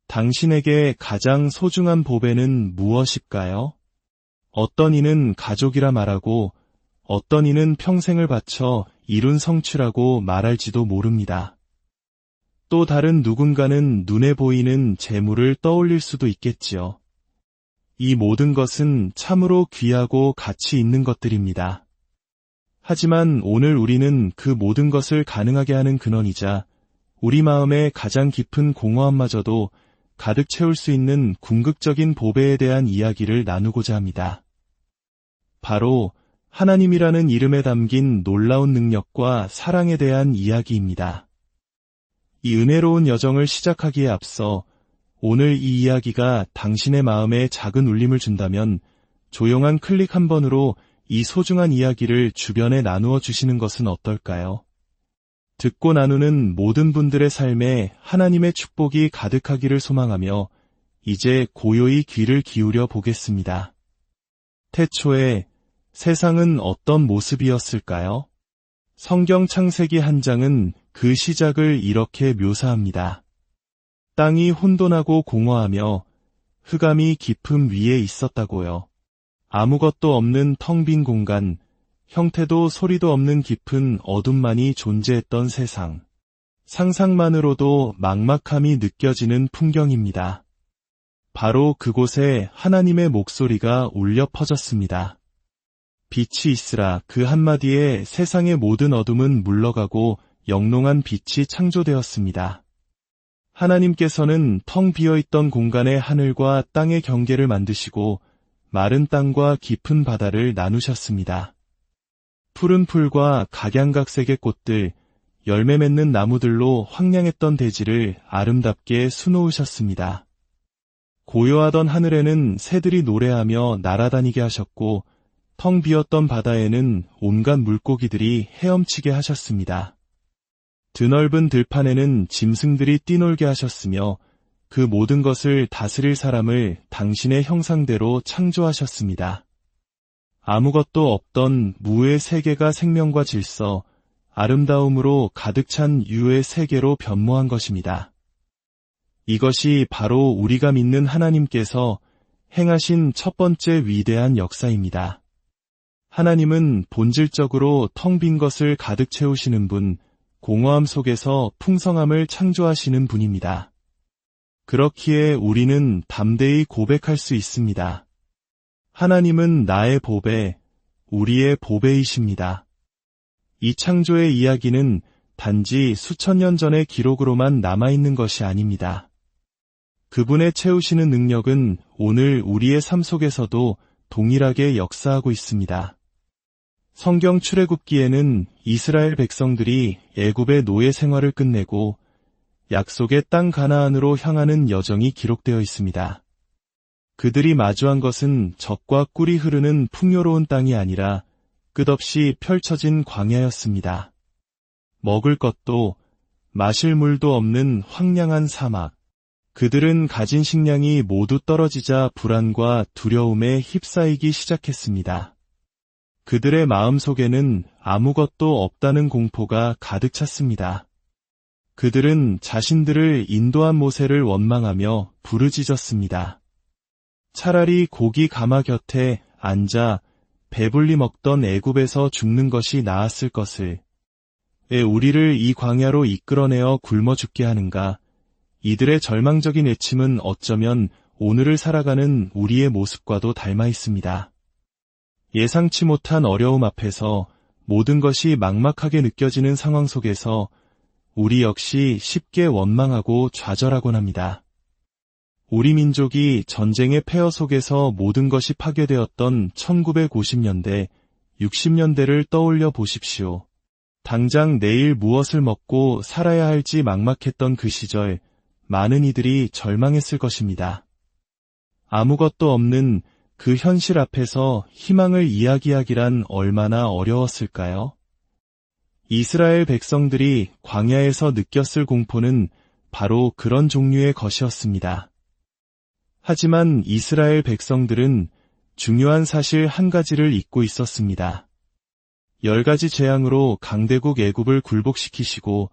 당신에게 가장 소중한 보배는 무엇일까요? 어떤 이는 가족이라 말하고 어떤 이는 평생을 바쳐 이룬 성취라고 말할지도 모릅니다. 또 다른 누군가는 눈에 보이는 재물을 떠올릴 수도 있겠지요. 이 모든 것은 참으로 귀하고 가치 있는 것들입니다. 하지만 오늘 우리는 그 모든 것을 가능하게 하는 근원이자 우리 마음의 가장 깊은 공허함마저도 가득 채울 수 있는 궁극적인 보배에 대한 이야기를 나누고자 합니다. 바로 하나님이라는 이름에 담긴 놀라운 능력과 사랑에 대한 이야기입니다. 이 은혜로운 여정을 시작하기에 앞서 오늘 이 이야기가 당신의 마음에 작은 울림을 준다면 조용한 클릭 한 번으로 이 소중한 이야기를 주변에 나누어 주시는 것은 어떨까요? 듣고 나누는 모든 분들의 삶에 하나님의 축복이 가득하기를 소망하며 이제 고요히 귀를 기울여 보겠습니다. 태초에 세상은 어떤 모습이었을까요? 성경 창세기 한 장은 그 시작을 이렇게 묘사합니다. 땅이 혼돈하고 공허하며 흑암이 깊음 위에 있었다고요. 아무것도 없는 텅 빈 공간, 형태도 소리도 없는 깊은 어둠만이 존재했던 세상. 상상만으로도 막막함이 느껴지는 풍경입니다. 바로 그곳에 하나님의 목소리가 울려 퍼졌습니다. 빛이 있으라 그 한마디에 세상의 모든 어둠은 물러가고 영롱한 빛이 창조되었습니다. 하나님께서는 텅 비어있던 공간에 하늘과 땅의 경계를 만드시고 마른 땅과 깊은 바다를 나누셨습니다. 푸른 풀과 각양각색의 꽃들, 열매 맺는 나무들로 황량했던 대지를 아름답게 수놓으셨습니다. 고요하던 하늘에는 새들이 노래하며 날아다니게 하셨고 텅 비었던 바다에는 온갖 물고기들이 헤엄치게 하셨습니다. 드넓은 들판에는 짐승들이 뛰놀게 하셨으며 그 모든 것을 다스릴 사람을 당신의 형상대로 창조하셨습니다. 아무것도 없던 무의 세계가 생명과 질서, 아름다움으로 가득 찬 유의 세계로 변모한 것입니다. 이것이 바로 우리가 믿는 하나님께서 행하신 첫 번째 위대한 역사입니다. 하나님은 본질적으로 텅 빈 것을 가득 채우시는 분, 공허함 속에서 풍성함을 창조하시는 분입니다. 그렇기에 우리는 담대히 고백할 수 있습니다. 하나님은 나의 보배, 우리의 보배이십니다. 이 창조의 이야기는 단지 수천 년 전의 기록으로만 남아있는 것이 아닙니다. 그분의 채우시는 능력은 오늘 우리의 삶 속에서도 동일하게 역사하고 있습니다. 성경 출애굽기에는 이스라엘 백성들이 애굽의 노예 생활을 끝내고 약속의 땅 가나안으로 향하는 여정이 기록되어 있습니다. 그들이 마주한 것은 젖과 꿀이 흐르는 풍요로운 땅이 아니라 끝없이 펼쳐진 광야였습니다. 먹을 것도 마실 물도 없는 황량한 사막. 그들은 가진 식량이 모두 떨어지자 불안과 두려움에 휩싸이기 시작했습니다. 그들의 마음속에는 아무것도 없다는 공포가 가득 찼습니다. 그들은 자신들을 인도한 모세를 원망하며 부르짖었습니다. 차라리 고기 가마 곁에 앉아 배불리 먹던 애굽에서 죽는 것이 나았을 것을. 왜 우리를 이 광야로 이끌어내어 굶어 죽게 하는가? 이들의 절망적인 외침은 어쩌면 오늘을 살아가는 우리의 모습과도 닮아 있습니다. 예상치 못한 어려움 앞에서 모든 것이 막막하게 느껴지는 상황 속에서 우리 역시 쉽게 원망하고 좌절하곤 합니다. 우리 민족이 전쟁의 폐허 속에서 모든 것이 파괴되었던 1950년대, 60년대를 떠올려 보십시오. 당장 내일 무엇을 먹고 살아야 할지 막막했던 그 시절, 많은 이들이 절망했을 것입니다. 아무것도 없는 그 현실 앞에서 희망을 이야기하기란 얼마나 어려웠을까요? 이스라엘 백성들이 광야에서 느꼈을 공포는 바로 그런 종류의 것이었습니다. 하지만 이스라엘 백성들은 중요한 사실 한 가지를 잊고 있었습니다. 10가지 재앙으로 강대국 애굽을 굴복시키시고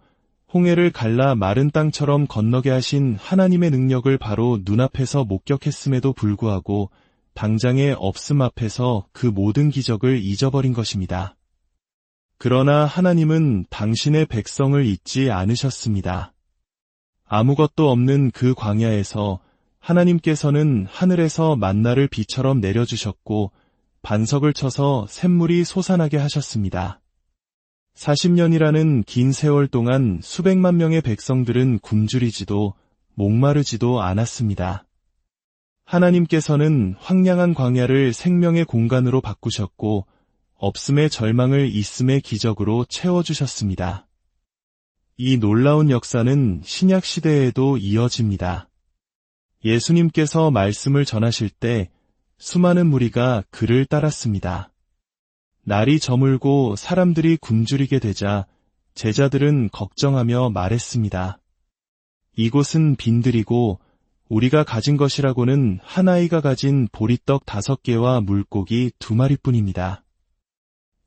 홍해를 갈라 마른 땅처럼 건너게 하신 하나님의 능력을 바로 눈앞에서 목격했음에도 불구하고 당장의 없음 앞에서 그 모든 기적을 잊어버린 것입니다. 그러나 하나님은 당신의 백성을 잊지 않으셨습니다. 아무것도 없는 그 광야에서 하나님께서는 하늘에서 만나를 비처럼 내려주셨고 반석을 쳐서 샘물이 솟아나게 하셨습니다. 40년이라는 긴 세월 동안 수백만 명의 백성들은 굶주리지도 목마르지도 않았습니다. 하나님께서는 황량한 광야를 생명의 공간으로 바꾸셨고 없음의 절망을 있음의 기적으로 채워주셨습니다. 이 놀라운 역사는 신약 시대에도 이어집니다. 예수님께서 말씀을 전하실 때 수많은 무리가 그를 따랐습니다. 날이 저물고 사람들이 굶주리게 되자 제자들은 걱정하며 말했습니다. 이곳은 빈들이고 우리가 가진 것이라고는 한 아이가 가진 보리떡 5개와 물고기 2마리뿐입니다.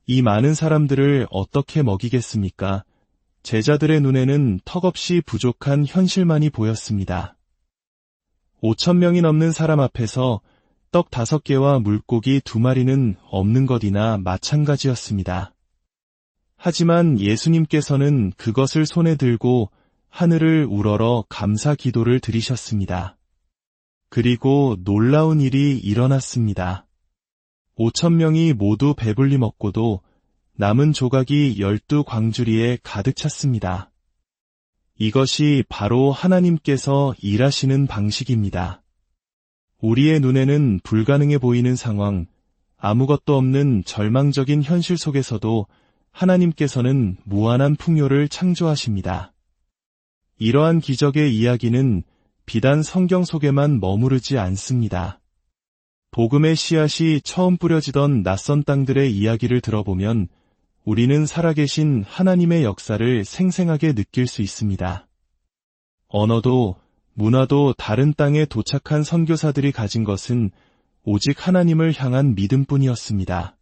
이 많은 사람들을 어떻게 먹이겠습니까? 제자들의 눈에는 턱없이 부족한 현실만이 보였습니다. 5,000명이 넘는 사람 앞에서 떡 5개와 물고기 2마리는 없는 것이나 마찬가지였습니다. 하지만 예수님께서는 그것을 손에 들고 하늘을 우러러 감사 기도를 드리셨습니다. 그리고 놀라운 일이 일어났습니다. 5,000명이 모두 배불리 먹고도 남은 조각이 12광주리에 가득 찼습니다. 이것이 바로 하나님께서 일하시는 방식입니다. 우리의 눈에는 불가능해 보이는 상황, 아무것도 없는 절망적인 현실 속에서도 하나님께서는 무한한 풍요를 창조하십니다. 이러한 기적의 이야기는 비단 성경 속에만 머무르지 않습니다. 복음의 씨앗이 처음 뿌려지던 낯선 땅들의 이야기를 들어보면 우리는 살아계신 하나님의 역사를 생생하게 느낄 수 있습니다. 언어도 문화도 다른 땅에 도착한 선교사들이 가진 것은 오직 하나님을 향한 믿음뿐이었습니다.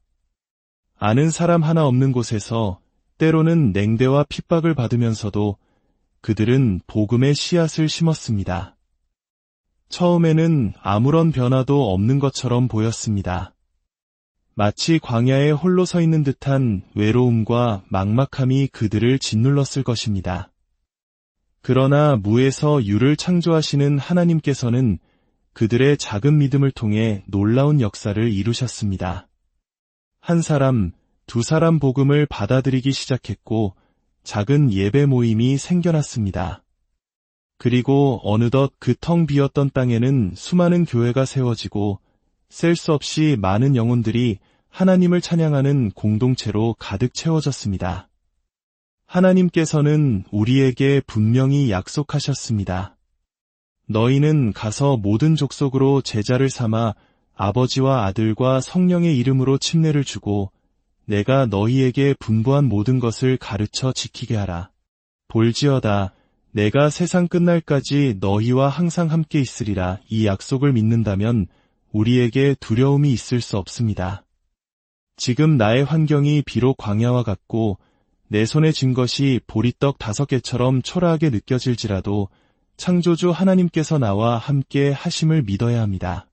아는 사람 하나 없는 곳에서 때로는 냉대와 핍박을 받으면서도 그들은 복음의 씨앗을 심었습니다. 처음에는 아무런 변화도 없는 것처럼 보였습니다. 마치 광야에 홀로 서 있는 듯한 외로움과 막막함이 그들을 짓눌렀을 것입니다. 그러나 무에서 유를 창조하시는 하나님께서는 그들의 작은 믿음을 통해 놀라운 역사를 이루셨습니다. 한 사람, 2사람 복음을 받아들이기 시작했고 작은 예배 모임이 생겨났습니다. 그리고 어느덧 그 텅 비었던 땅에는 수많은 교회가 세워지고 셀 수 없이 많은 영혼들이 하나님을 찬양하는 공동체로 가득 채워졌습니다. 하나님께서는 우리에게 분명히 약속하셨습니다. 너희는 가서 모든 족속으로 제자를 삼아 아버지와 아들과 성령의 이름으로 침례를 주고 내가 너희에게 분부한 모든 것을 가르쳐 지키게 하라. 볼지어다 내가 세상 끝날까지 너희와 항상 함께 있으리라. 이 약속을 믿는다면 우리에게 두려움이 있을 수 없습니다. 지금 나의 환경이 비록 광야와 같고 내 손에 쥔 것이 보리떡 5개처럼 초라하게 느껴질지라도 창조주 하나님께서 나와 함께 하심을 믿어야 합니다.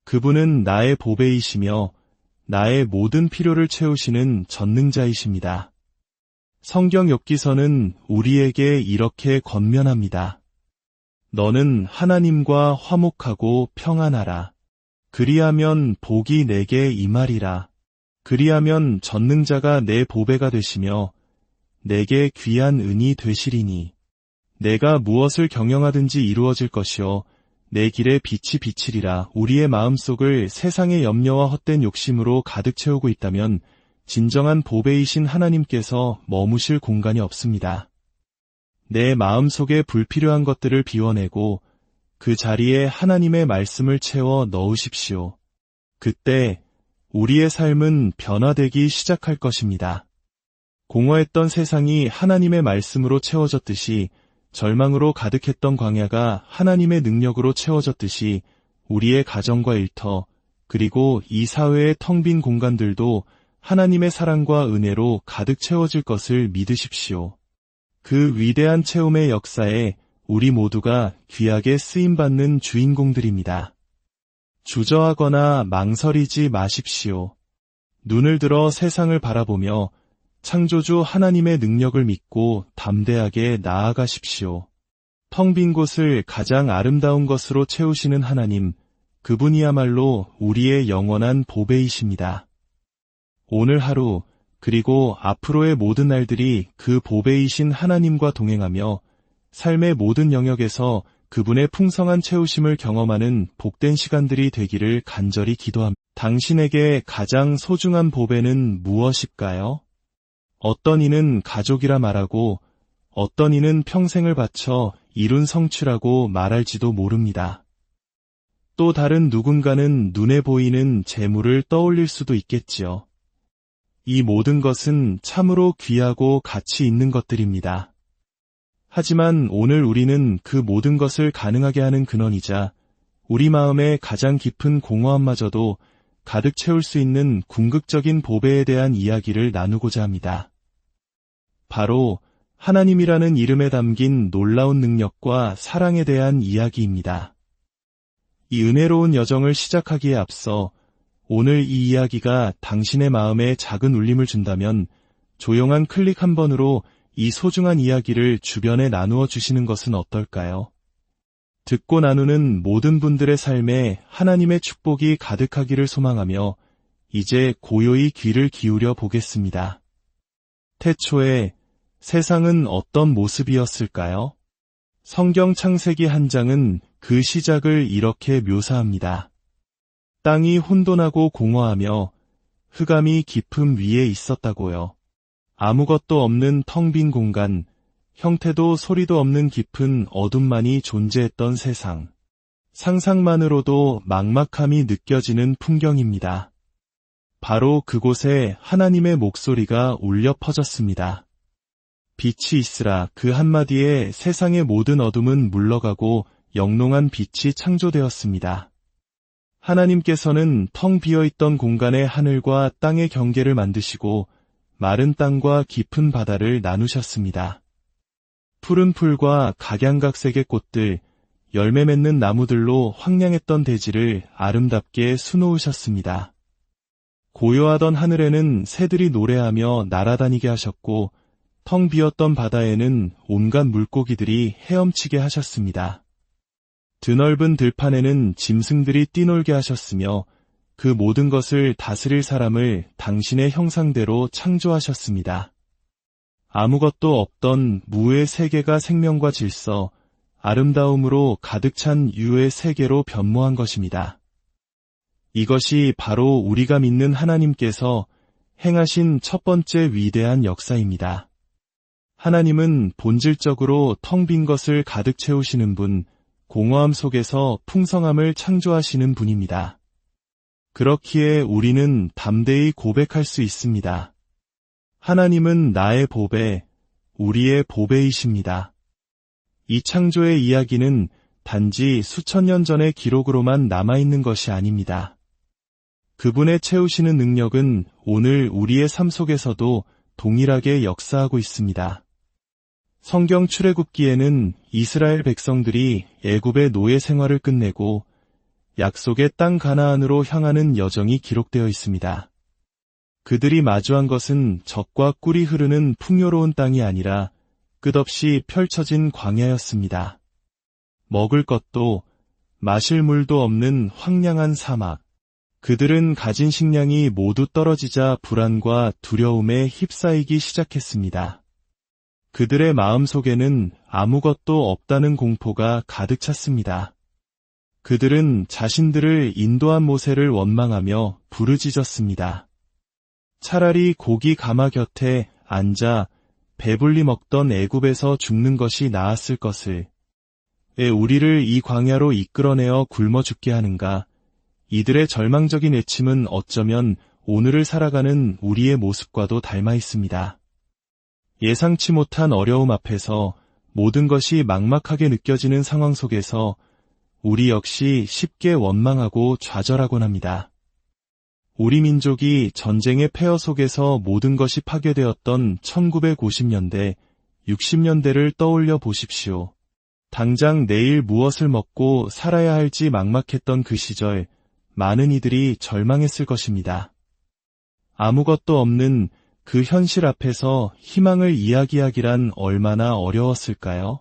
그분은 나의 보배이시며 나의 모든 필요를 채우시는 전능자이십니다. 성경 욥기서는 우리에게 이렇게 권면합니다. 너는 하나님과 화목하고 평안하라. 그리하면 복이 내게 임하리라. 그리하면 전능자가 내 보배가 되시며 내게 귀한 은이 되시리니 내가 무엇을 경영하든지 이루어질 것이요 내 길에 빛이 비치리라. 우리의 마음속을 세상의 염려와 헛된 욕심으로 가득 채우고 있다면 진정한 보배이신 하나님께서 머무실 공간이 없습니다. 내 마음속에 불필요한 것들을 비워내고 그 자리에 하나님의 말씀을 채워 넣으십시오. 그때 우리의 삶은 변화되기 시작할 것입니다. 공허했던 세상이 하나님의 말씀으로 채워졌듯이 절망으로 가득했던 광야가 하나님의 능력으로 채워졌듯이 우리의 가정과 일터 그리고 이 사회의 텅 빈 공간들도 하나님의 사랑과 은혜로 가득 채워질 것을 믿으십시오. 그 위대한 체험의 역사에 우리 모두가 귀하게 쓰임받는 주인공들입니다. 주저하거나 망설이지 마십시오. 눈을 들어 세상을 바라보며 창조주 하나님의 능력을 믿고 담대하게 나아가십시오. 텅 빈 곳을 가장 아름다운 것으로 채우시는 하나님, 그분이야말로 우리의 영원한 보배이십니다. 오늘 하루, 그리고 앞으로의 모든 날들이 그 보배이신 하나님과 동행하며 삶의 모든 영역에서 그분의 풍성한 채우심을 경험하는 복된 시간들이 되기를 간절히 기도합니다. 당신에게 가장 소중한 보배는 무엇일까요? 어떤 이는 가족이라 말하고 어떤 이는 평생을 바쳐 이룬 성취라고 말할지도 모릅니다. 또 다른 누군가는 눈에 보이는 재물을 떠올릴 수도 있겠지요. 이 모든 것은 참으로 귀하고 가치 있는 것들입니다. 하지만 오늘 우리는 그 모든 것을 가능하게 하는 근원이자 우리 마음의 가장 깊은 공허함마저도 가득 채울 수 있는 궁극적인 보배에 대한 이야기를 나누고자 합니다. 바로 하나님이라는 이름에 담긴 놀라운 능력과 사랑에 대한 이야기입니다. 이 은혜로운 여정을 시작하기에 앞서 오늘 이 이야기가 당신의 마음에 작은 울림을 준다면 조용한 클릭 한 번으로 이 소중한 이야기를 주변에 나누어 주시는 것은 어떨까요? 듣고 나누는 모든 분들의 삶에 하나님의 축복이 가득하기를 소망하며 이제 고요히 귀를 기울여 보겠습니다. 태초에 세상은 어떤 모습이었을까요? 성경 창세기 한 장은 그 시작을 이렇게 묘사합니다. 땅이 혼돈하고 공허하며 흑암이 깊음 위에 있었다고요. 아무것도 없는 텅 빈 공간, 형태도 소리도 없는 깊은 어둠만이 존재했던 세상. 상상만으로도 막막함이 느껴지는 풍경입니다. 바로 그곳에 하나님의 목소리가 울려 퍼졌습니다. 빛이 있으라 그 한마디에 세상의 모든 어둠은 물러가고 영롱한 빛이 창조되었습니다. 하나님께서는 텅 비어있던 공간에 하늘과 땅의 경계를 만드시고 마른 땅과 깊은 바다를 나누셨습니다. 푸른 풀과 각양각색의 꽃들, 열매 맺는 나무들로 황량했던 대지를 아름답게 수놓으셨습니다. 고요하던 하늘에는 새들이 노래하며 날아다니게 하셨고 텅 비었던 바다에는 온갖 물고기들이 헤엄치게 하셨습니다. 드넓은 들판에는 짐승들이 뛰놀게 하셨으며 그 모든 것을 다스릴 사람을 당신의 형상대로 창조하셨습니다. 아무것도 없던 무의 세계가 생명과 질서, 아름다움으로 가득 찬 유의 세계로 변모한 것입니다. 이것이 바로 우리가 믿는 하나님께서 행하신 첫 번째 위대한 역사입니다. 하나님은 본질적으로 텅 빈 것을 가득 채우시는 분, 공허함 속에서 풍성함을 창조하시는 분입니다. 그렇기에 우리는 담대히 고백할 수 있습니다. 하나님은 나의 보배, 우리의 보배이십니다. 이 창조의 이야기는 단지 수천 년 전의 기록으로만 남아있는 것이 아닙니다. 그분의 채우시는 능력은 오늘 우리의 삶 속에서도 동일하게 역사하고 있습니다. 성경 출애굽기에는 이스라엘 백성들이 애굽의 노예 생활을 끝내고 약속의 땅 가나안으로 향하는 여정이 기록되어 있습니다. 그들이 마주한 것은 젖과 꿀이 흐르는 풍요로운 땅이 아니라 끝없이 펼쳐진 광야였습니다. 먹을 것도 마실 물도 없는 황량한 사막. 그들은 가진 식량이 모두 떨어지자 불안과 두려움에 휩싸이기 시작했습니다. 그들의 마음속에는 아무것도 없다는 공포가 가득 찼습니다. 그들은 자신들을 인도한 모세를 원망하며 부르짖었습니다. 차라리 고기 가마 곁에 앉아 배불리 먹던 애굽에서 죽는 것이 나았을 것을. 왜 우리를 이 광야로 이끌어내어 굶어 죽게 하는가? 이들의 절망적인 외침은 어쩌면 오늘을 살아가는 우리의 모습과도 닮아 있습니다. 예상치 못한 어려움 앞에서 모든 것이 막막하게 느껴지는 상황 속에서 우리 역시 쉽게 원망하고 좌절하곤 합니다. 우리 민족이 전쟁의 폐허 속에서 모든 것이 파괴되었던 1950년대 60년대를 떠올려 보십시오. 당장 내일 무엇을 먹고 살아야 할지 막막했던 그 시절, 많은 이들이 절망했을 것입니다. 아무것도 없는 그 현실 앞에서 희망을 이야기하기란 얼마나 어려웠을까요?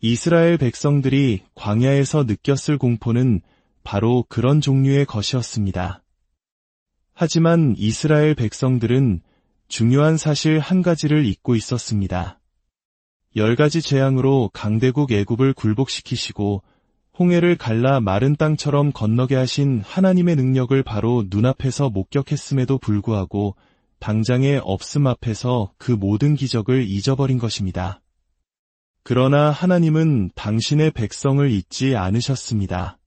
이스라엘 백성들이 광야에서 느꼈을 공포는 바로 그런 종류의 것이었습니다. 하지만 이스라엘 백성들은 중요한 사실 한 가지를 잊고 있었습니다. 10가지 재앙으로 강대국 애굽을 굴복시키시고 홍해를 갈라 마른 땅처럼 건너게 하신 하나님의 능력을 바로 눈앞에서 목격했음에도 불구하고 당장의 없음 앞에서 그 모든 기적을 잊어버린 것입니다. 그러나 하나님은 당신의 백성을 잊지 않으셨습니다.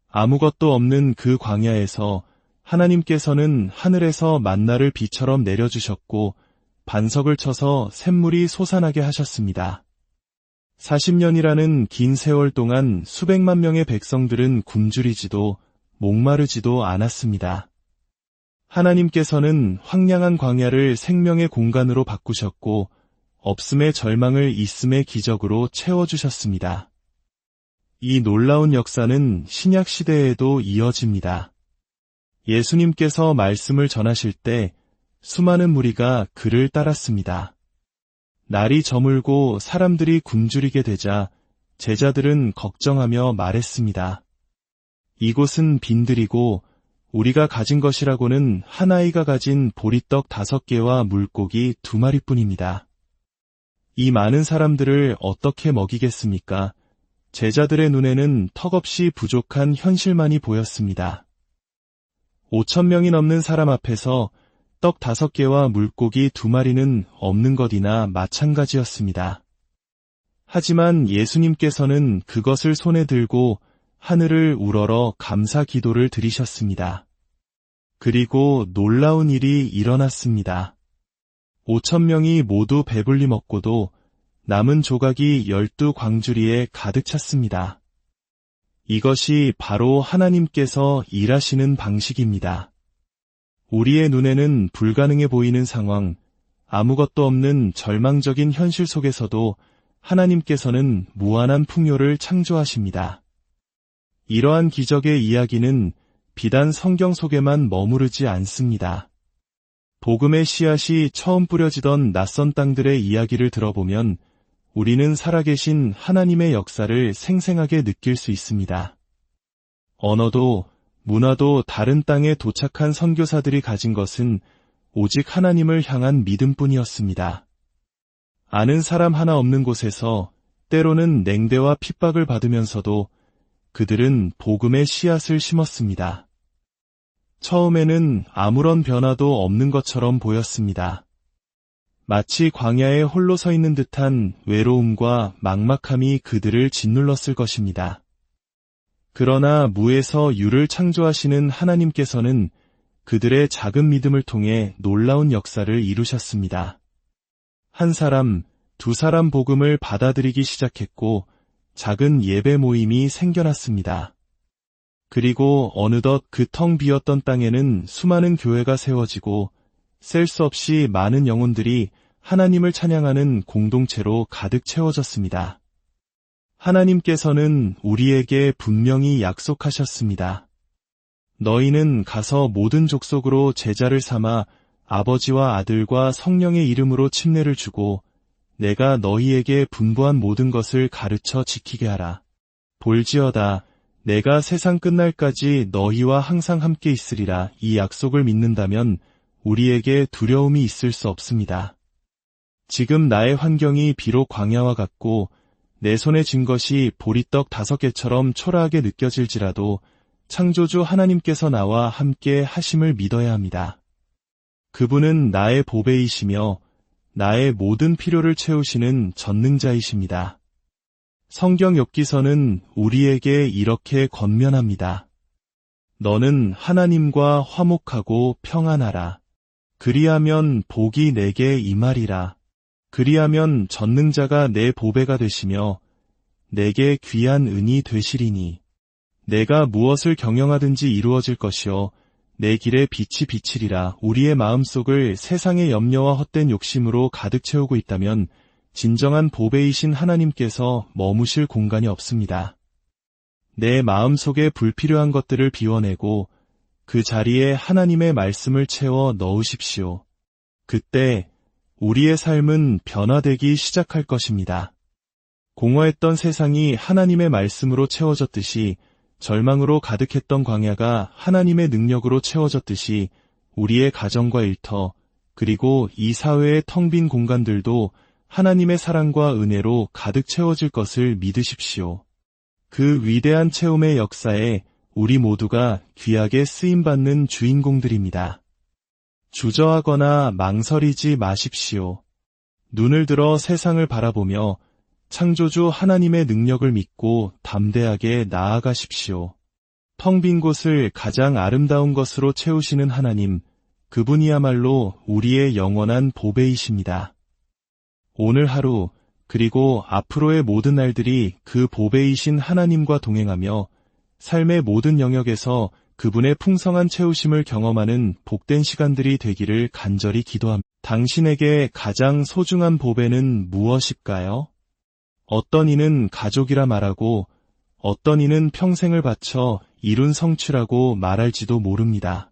아무것도 없는 그 광야에서 하나님께서는 하늘에서 만나를 비처럼 내려주셨고 반석을 쳐서 샘물이 솟아나게 하셨습니다. 40년이라는 긴 세월 동안 수백만 명의 백성들은 굶주리지도 목마르지도 않았습니다. 하나님께서는 황량한 광야를 생명의 공간으로 바꾸셨고 없음의 절망을 있음의 기적으로 채워주셨습니다. 이 놀라운 역사는 신약 시대에도 이어집니다. 예수님께서 말씀을 전하실 때 수많은 무리가 그를 따랐습니다. 날이 저물고 사람들이 굶주리게 되자 제자들은 걱정하며 말했습니다. 이곳은 빈들이고 우리가 가진 것이라고는 한 아이가 가진 보리떡 5개와 물고기 2마리뿐입니다. 이 많은 사람들을 어떻게 먹이겠습니까? 제자들의 눈에는 턱없이 부족한 현실만이 보였습니다. 5,000명이 넘는 사람 앞에서 떡 5개와 물고기 2마리는 없는 것이나 마찬가지였습니다. 하지만 예수님께서는 그것을 손에 들고 하늘을 우러러 감사 기도를 드리셨습니다. 그리고 놀라운 일이 일어났습니다. 5,000명이 모두 배불리 먹고도 남은 조각이 12광주리에 가득 찼습니다. 이것이 바로 하나님께서 일하시는 방식입니다. 우리의 눈에는 불가능해 보이는 상황, 아무것도 없는 절망적인 현실 속에서도 하나님께서는 무한한 풍요를 창조하십니다. 이러한 기적의 이야기는 비단 성경 속에만 머무르지 않습니다. 복음의 씨앗이 처음 뿌려지던 낯선 땅들의 이야기를 들어보면 우리는 살아계신 하나님의 역사를 생생하게 느낄 수 있습니다. 언어도 문화도 다른 땅에 도착한 선교사들이 가진 것은 오직 하나님을 향한 믿음뿐이었습니다. 아는 사람 하나 없는 곳에서 때로는 냉대와 핍박을 받으면서도 그들은 복음의 씨앗을 심었습니다. 처음에는 아무런 변화도 없는 것처럼 보였습니다. 마치 광야에 홀로 서 있는 듯한 외로움과 막막함이 그들을 짓눌렀을 것입니다. 그러나 무에서 유를 창조하시는 하나님께서는 그들의 작은 믿음을 통해 놀라운 역사를 이루셨습니다. 한 사람, 두 사람 복음을 받아들이기 시작했고 작은 예배 모임이 생겨났습니다. 그리고 어느덧 그 텅 비었던 땅에는 수많은 교회가 세워지고 셀 수 없이 많은 영혼들이 하나님을 찬양하는 공동체로 가득 채워졌습니다. 하나님께서는 우리에게 분명히 약속하셨습니다. 너희는 가서 모든 족속으로 제자를 삼아 아버지와 아들과 성령의 이름으로 침례를 주고 내가 너희에게 분부한 모든 것을 가르쳐 지키게 하라. 볼지어다 내가 세상 끝날까지 너희와 항상 함께 있으리라. 이 약속을 믿는다면 우리에게 두려움이 있을 수 없습니다. 지금 나의 환경이 비록 광야와 같고 내 손에 쥔 것이 보리떡 5개처럼 초라하게 느껴질지라도 창조주 하나님께서 나와 함께 하심을 믿어야 합니다. 그분은 나의 보배이시며 나의 모든 필요를 채우시는 전능자이십니다. 성경 욥기서는 우리에게 이렇게 권면합니다. 너는 하나님과 화목하고 평안하라. 그리하면 복이 내게 임하리라. 그리하면 전능자가 내 보배가 되시며 내게 귀한 은이 되시리니 내가 무엇을 경영하든지 이루어질 것이요 내 길에 빛이 비치리라. 우리의 마음속을 세상의 염려와 헛된 욕심으로 가득 채우고 있다면 진정한 보배이신 하나님께서 머무실 공간이 없습니다. 내 마음속에 불필요한 것들을 비워내고 그 자리에 하나님의 말씀을 채워 넣으십시오. 그때 우리의 삶은 변화되기 시작할 것입니다. 공허했던 세상이 하나님의 말씀으로 채워졌듯이, 절망으로 가득했던 광야가 하나님의 능력으로 채워졌듯이 우리의 가정과 일터, 그리고 이 사회의 텅 빈 공간들도 하나님의 사랑과 은혜로 가득 채워질 것을 믿으십시오. 그 위대한 체험의 역사에 우리 모두가 귀하게 쓰임받는 주인공들입니다. 주저하거나 망설이지 마십시오. 눈을 들어 세상을 바라보며 창조주 하나님의 능력을 믿고 담대하게 나아가십시오. 텅 빈 곳을 가장 아름다운 것으로 채우시는 하나님, 그분이야말로 우리의 영원한 보배이십니다. 오늘 하루, 그리고 앞으로의 모든 날들이 그 보배이신 하나님과 동행하며 삶의 모든 영역에서 그분의 풍성한 채우심을 경험하는 복된 시간들이 되기를 간절히 기도합니다. 당신에게 가장 소중한 보배는 무엇일까요? 어떤 이는 가족이라 말하고 어떤 이는 평생을 바쳐 이룬 성취라고 말할지도 모릅니다.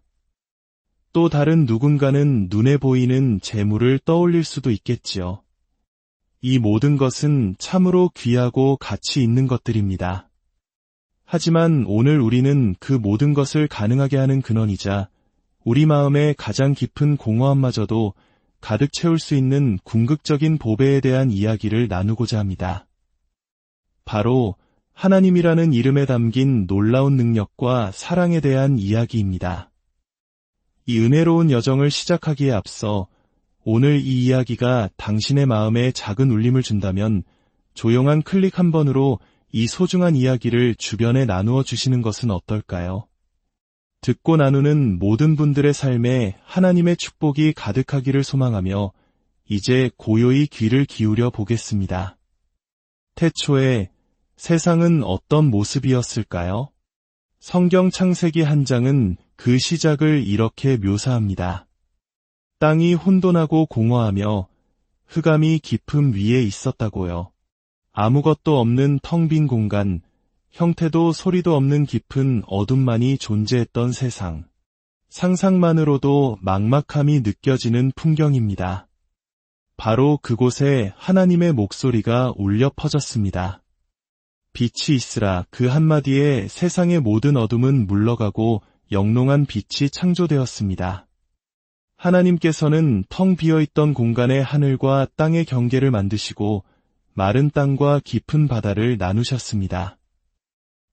또 다른 누군가는 눈에 보이는 재물을 떠올릴 수도 있겠지요. 이 모든 것은 참으로 귀하고 가치 있는 것들입니다. 하지만 오늘 우리는 그 모든 것을 가능하게 하는 근원이자 우리 마음의 가장 깊은 공허함마저도 가득 채울 수 있는 궁극적인 보배에 대한 이야기를 나누고자 합니다. 바로 하나님이라는 이름에 담긴 놀라운 능력과 사랑에 대한 이야기입니다. 이 은혜로운 여정을 시작하기에 앞서 오늘 이 이야기가 당신의 마음에 작은 울림을 준다면 조용한 클릭 한 번으로 이 소중한 이야기를 주변에 나누어 주시는 것은 어떨까요? 듣고 나누는 모든 분들의 삶에 하나님의 축복이 가득하기를 소망하며 이제 고요히 귀를 기울여 보겠습니다. 태초에 세상은 어떤 모습이었을까요? 성경 창세기 한 장은 그 시작을 이렇게 묘사합니다. 땅이 혼돈하고 공허하며 흑암이 깊음 위에 있었다고요. 아무것도 없는 텅 빈 공간, 형태도 소리도 없는 깊은 어둠만이 존재했던 세상. 상상만으로도 막막함이 느껴지는 풍경입니다. 바로 그곳에 하나님의 목소리가 울려 퍼졌습니다. 빛이 있으라, 그 한마디에 세상의 모든 어둠은 물러가고 영롱한 빛이 창조되었습니다. 하나님께서는 텅 비어있던 공간에 하늘과 땅의 경계를 만드시고 마른 땅과 깊은 바다를 나누셨습니다.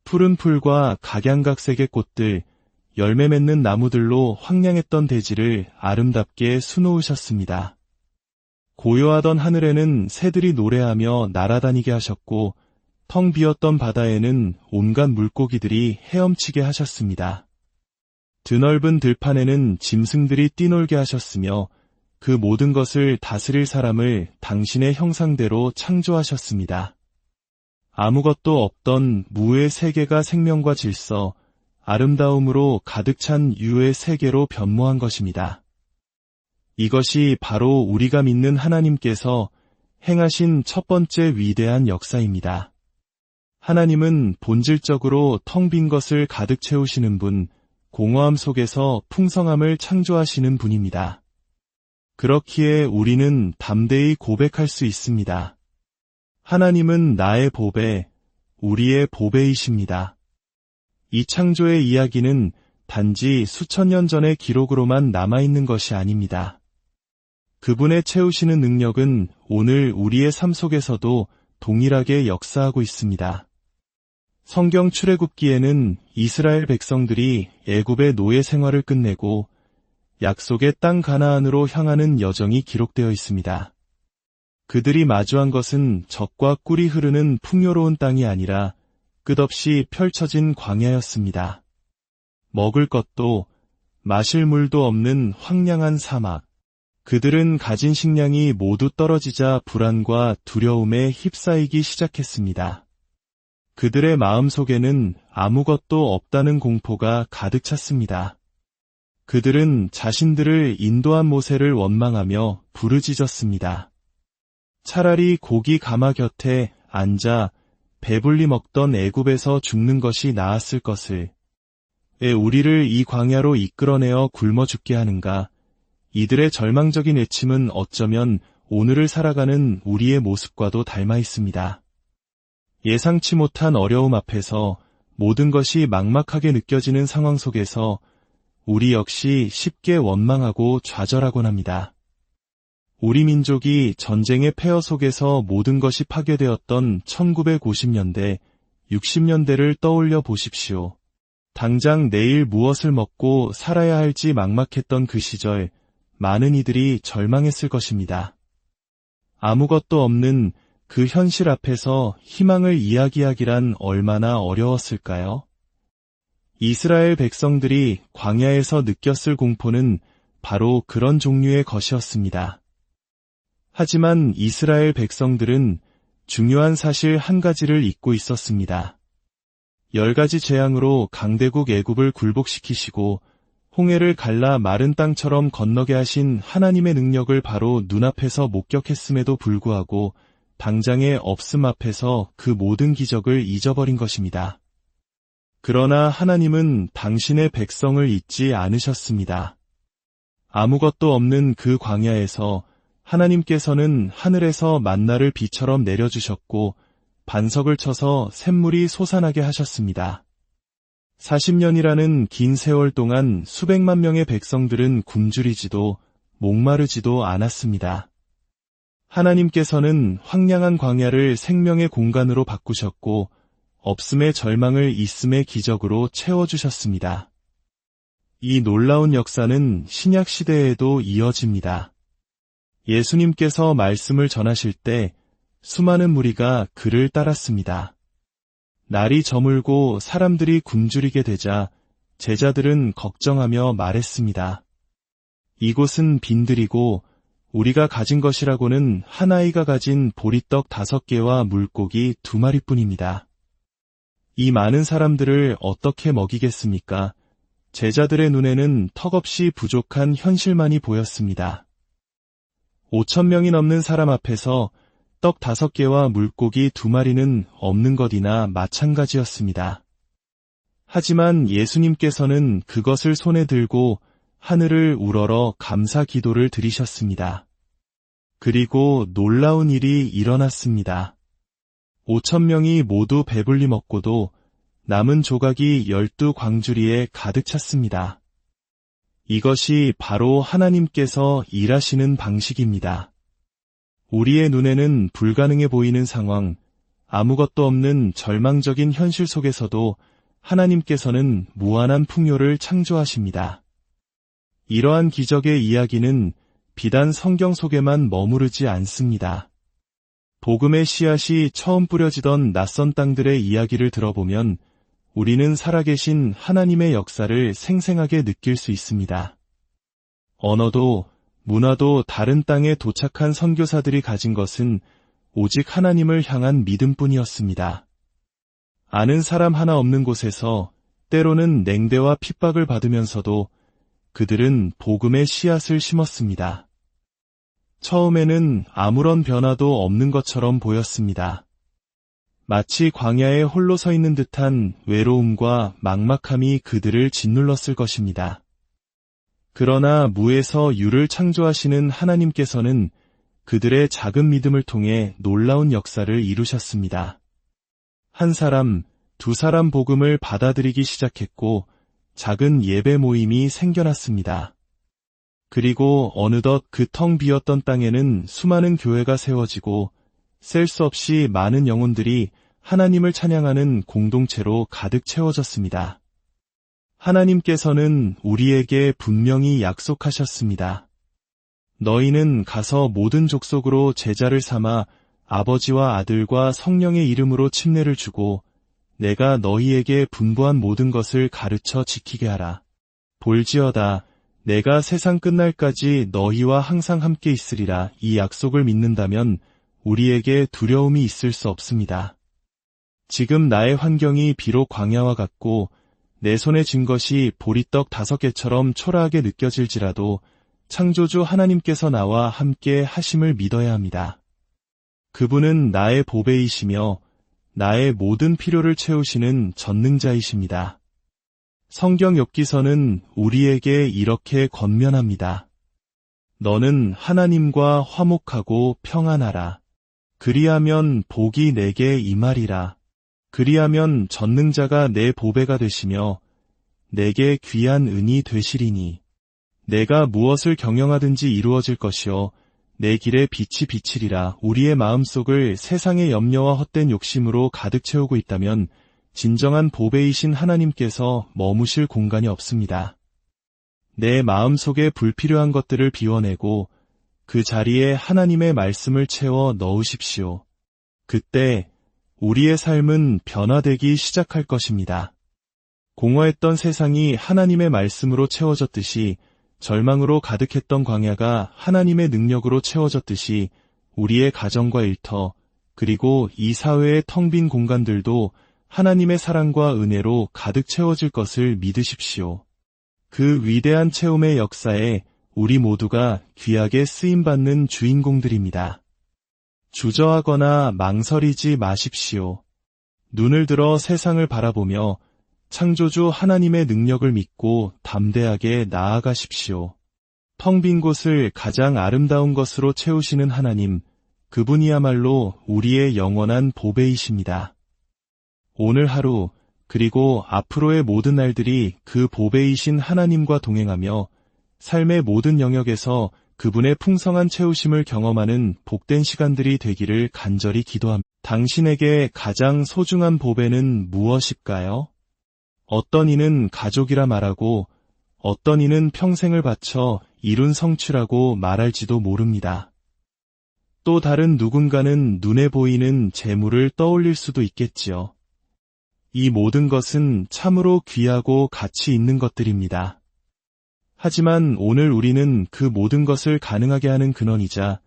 푸른 풀과 각양각색의 꽃들, 열매 맺는 나무들로 황량했던 대지를 아름답게 수놓으셨습니다. 고요하던 하늘에는 새들이 노래하며 날아다니게 하셨고 텅 비었던 바다에는 온갖 물고기들이 헤엄치게 하셨습니다. 드넓은 들판에는 짐승들이 뛰놀게 하셨으며 그 모든 것을 다스릴 사람을 당신의 형상대로 창조하셨습니다. 아무것도 없던 무의 세계가 생명과 질서, 아름다움으로 가득 찬 유의 세계로 변모한 것입니다. 이것이 바로 우리가 믿는 하나님께서 행하신 첫 번째 위대한 역사입니다. 하나님은 본질적으로 텅 빈 것을 가득 채우시는 분, 공허함 속에서 풍성함을 창조하시는 분입니다. 그렇기에 우리는 담대히 고백할 수 있습니다. 하나님은 나의 보배, 우리의 보배이십니다. 이 창조의 이야기는 단지 수천 년 전의 기록으로만 남아있는 것이 아닙니다. 그분의 채우시는 능력은 오늘 우리의 삶 속에서도 동일하게 역사하고 있습니다. 성경 출애굽기에는 이스라엘 백성들이 애굽의 노예 생활을 끝내고 약속의 땅 가나안으로 향하는 여정이 기록되어 있습니다. 그들이 마주한 것은 젖과 꿀이 흐르는 풍요로운 땅이 아니라 끝없이 펼쳐진 광야였습니다. 먹을 것도 마실 물도 없는 황량한 사막. 그들은 가진 식량이 모두 떨어지자 불안과 두려움에 휩싸이기 시작했습니다. 그들의 마음속에는 아무것도 없다는 공포가 가득 찼습니다. 그들은 자신들을 인도한 모세를 원망하며 부르짖었습니다. 차라리 고기 가마 곁에 앉아 배불리 먹던 애굽에서 죽는 것이 나았을 것을. 왜 우리를 이 광야로 이끌어내어 굶어 죽게 하는가? 이들의 절망적인 외침은 어쩌면 오늘을 살아가는 우리의 모습과도 닮아 있습니다. 예상치 못한 어려움 앞에서 모든 것이 막막하게 느껴지는 상황 속에서 우리 역시 쉽게 원망하고 좌절하곤 합니다. 우리 민족이 전쟁의 폐허 속에서 모든 것이 파괴되었던 1950년대, 60년대를 떠올려 보십시오. 당장 내일 무엇을 먹고 살아야 할지 막막했던 그 시절, 많은 이들이 절망했을 것입니다. 아무것도 없는 그 현실 앞에서 희망을 이야기하기란 얼마나 어려웠을까요? 이스라엘 백성들이 광야에서 느꼈을 공포는 바로 그런 종류의 것이었습니다. 하지만 이스라엘 백성들은 중요한 사실 한 가지를 잊고 있었습니다. 10가지 재앙으로 강대국 애굽을 굴복시키시고 홍해를 갈라 마른 땅처럼 건너게 하신 하나님의 능력을 바로 눈앞에서 목격했음에도 불구하고 당장의 없음 앞에서 그 모든 기적을 잊어버린 것입니다. 그러나 하나님은 당신의 백성을 잊지 않으셨습니다. 아무것도 없는 그 광야에서 하나님께서는 하늘에서 만나를 비처럼 내려주셨고 반석을 쳐서 샘물이 솟아나게 하셨습니다. 40년이라는 긴 세월 동안 수백만 명의 백성들은 굶주리지도 목마르지도 않았습니다. 하나님께서는 황량한 광야를 생명의 공간으로 바꾸셨고 없음의 절망을 있음의 기적으로 채워주셨습니다. 이 놀라운 역사는 신약 시대에도 이어집니다. 예수님께서 말씀을 전하실 때 수많은 무리가 그를 따랐습니다. 날이 저물고 사람들이 굶주리게 되자 제자들은 걱정하며 말했습니다. 이곳은 빈들이고 우리가 가진 것이라고는 한 아이가 가진 보리떡 5개와 물고기 2마리뿐입니다. 이 많은 사람들을 어떻게 먹이겠습니까? 제자들의 눈에는 턱없이 부족한 현실만이 보였습니다. 5,000명이 넘는 사람 앞에서 떡 5개와 물고기 2마리는 없는 것이나 마찬가지였습니다. 하지만 예수님께서는 그것을 손에 들고 하늘을 우러러 감사 기도를 드리셨습니다. 그리고 놀라운 일이 일어났습니다. 5,000명이 모두 배불리 먹고도 남은 조각이 12광주리에 가득 찼습니다. 이것이 바로 하나님께서 일하시는 방식입니다. 우리의 눈에는 불가능해 보이는 상황, 아무것도 없는 절망적인 현실 속에서도 하나님께서는 무한한 풍요를 창조하십니다. 이러한 기적의 이야기는 비단 성경 속에만 머무르지 않습니다. 복음의 씨앗이 처음 뿌려지던 낯선 땅들의 이야기를 들어보면 우리는 살아계신 하나님의 역사를 생생하게 느낄 수 있습니다. 언어도 문화도 다른 땅에 도착한 선교사들이 가진 것은 오직 하나님을 향한 믿음뿐이었습니다. 아는 사람 하나 없는 곳에서 때로는 냉대와 핍박을 받으면서도 그들은 복음의 씨앗을 심었습니다. 처음에는 아무런 변화도 없는 것처럼 보였습니다. 마치 광야에 홀로 서 있는 듯한 외로움과 막막함이 그들을 짓눌렀을 것입니다. 그러나 무에서 유를 창조하시는 하나님께서는 그들의 작은 믿음을 통해 놀라운 역사를 이루셨습니다. 한 사람, 두 사람 복음을 받아들이기 시작했고 작은 예배 모임이 생겨났습니다. 그리고 어느덧 그 텅 비었던 땅에는 수많은 교회가 세워지고 셀 수 없이 많은 영혼들이 하나님을 찬양하는 공동체로 가득 채워졌습니다. 하나님께서는 우리에게 분명히 약속하셨습니다. 너희는 가서 모든 족속으로 제자를 삼아 아버지와 아들과 성령의 이름으로 침례를 주고 내가 너희에게 분부한 모든 것을 가르쳐 지키게 하라. 볼지어다 내가 세상 끝날까지 너희와 항상 함께 있으리라. 이 약속을 믿는다면 우리에게 두려움이 있을 수 없습니다. 지금 나의 환경이 비록 광야와 같고 내 손에 쥔 것이 보리떡 5개처럼 초라하게 느껴질지라도 창조주 하나님께서 나와 함께 하심을 믿어야 합니다. 그분은 나의 보배이시며 나의 모든 필요를 채우시는 전능자이십니다. 성경 욥기서는 우리에게 이렇게 권면합니다. 너는 하나님과 화목하고 평안하라. 그리하면 복이 내게 임하리라. 그리하면 전능자가 내 보배가 되시며 내게 귀한 은이 되시리니 내가 무엇을 경영하든지 이루어질 것이요 내 길에 빛이 비치리라. 우리의 마음속을 세상의 염려와 헛된 욕심으로 가득 채우고 있다면 진정한 보배이신 하나님께서 머무실 공간이 없습니다. 내 마음속에 불필요한 것들을 비워내고 그 자리에 하나님의 말씀을 채워 넣으십시오. 그때 우리의 삶은 변화되기 시작할 것입니다. 공허했던 세상이 하나님의 말씀으로 채워졌듯이 절망으로 가득했던 광야가 하나님의 능력으로 채워졌듯이 우리의 가정과 일터, 그리고 이 사회의 텅 빈 공간들도 하나님의 사랑과 은혜로 가득 채워질 것을 믿으십시오. 그 위대한 체험의 역사에 우리 모두가 귀하게 쓰임받는 주인공들입니다. 주저하거나 망설이지 마십시오. 눈을 들어 세상을 바라보며 창조주 하나님의 능력을 믿고 담대하게 나아가십시오. 텅 빈 곳을 가장 아름다운 것으로 채우시는 하나님, 그분이야말로 우리의 영원한 보배이십니다. 오늘 하루, 그리고 앞으로의 모든 날들이 그 보배이신 하나님과 동행하며 삶의 모든 영역에서 그분의 풍성한 채우심을 경험하는 복된 시간들이 되기를 간절히 기도합니다. 당신에게 가장 소중한 보배는 무엇일까요? 어떤 이는 가족이라 말하고 어떤 이는 평생을 바쳐 이룬 성취라고 말할지도 모릅니다. 또 다른 누군가는 눈에 보이는 재물을 떠올릴 수도 있겠지요. 이 모든 것은 참으로 귀하고 가치 있는 것들입니다. 하지만 오늘 우리는 그 모든 것을 가능하게 하는 근원이자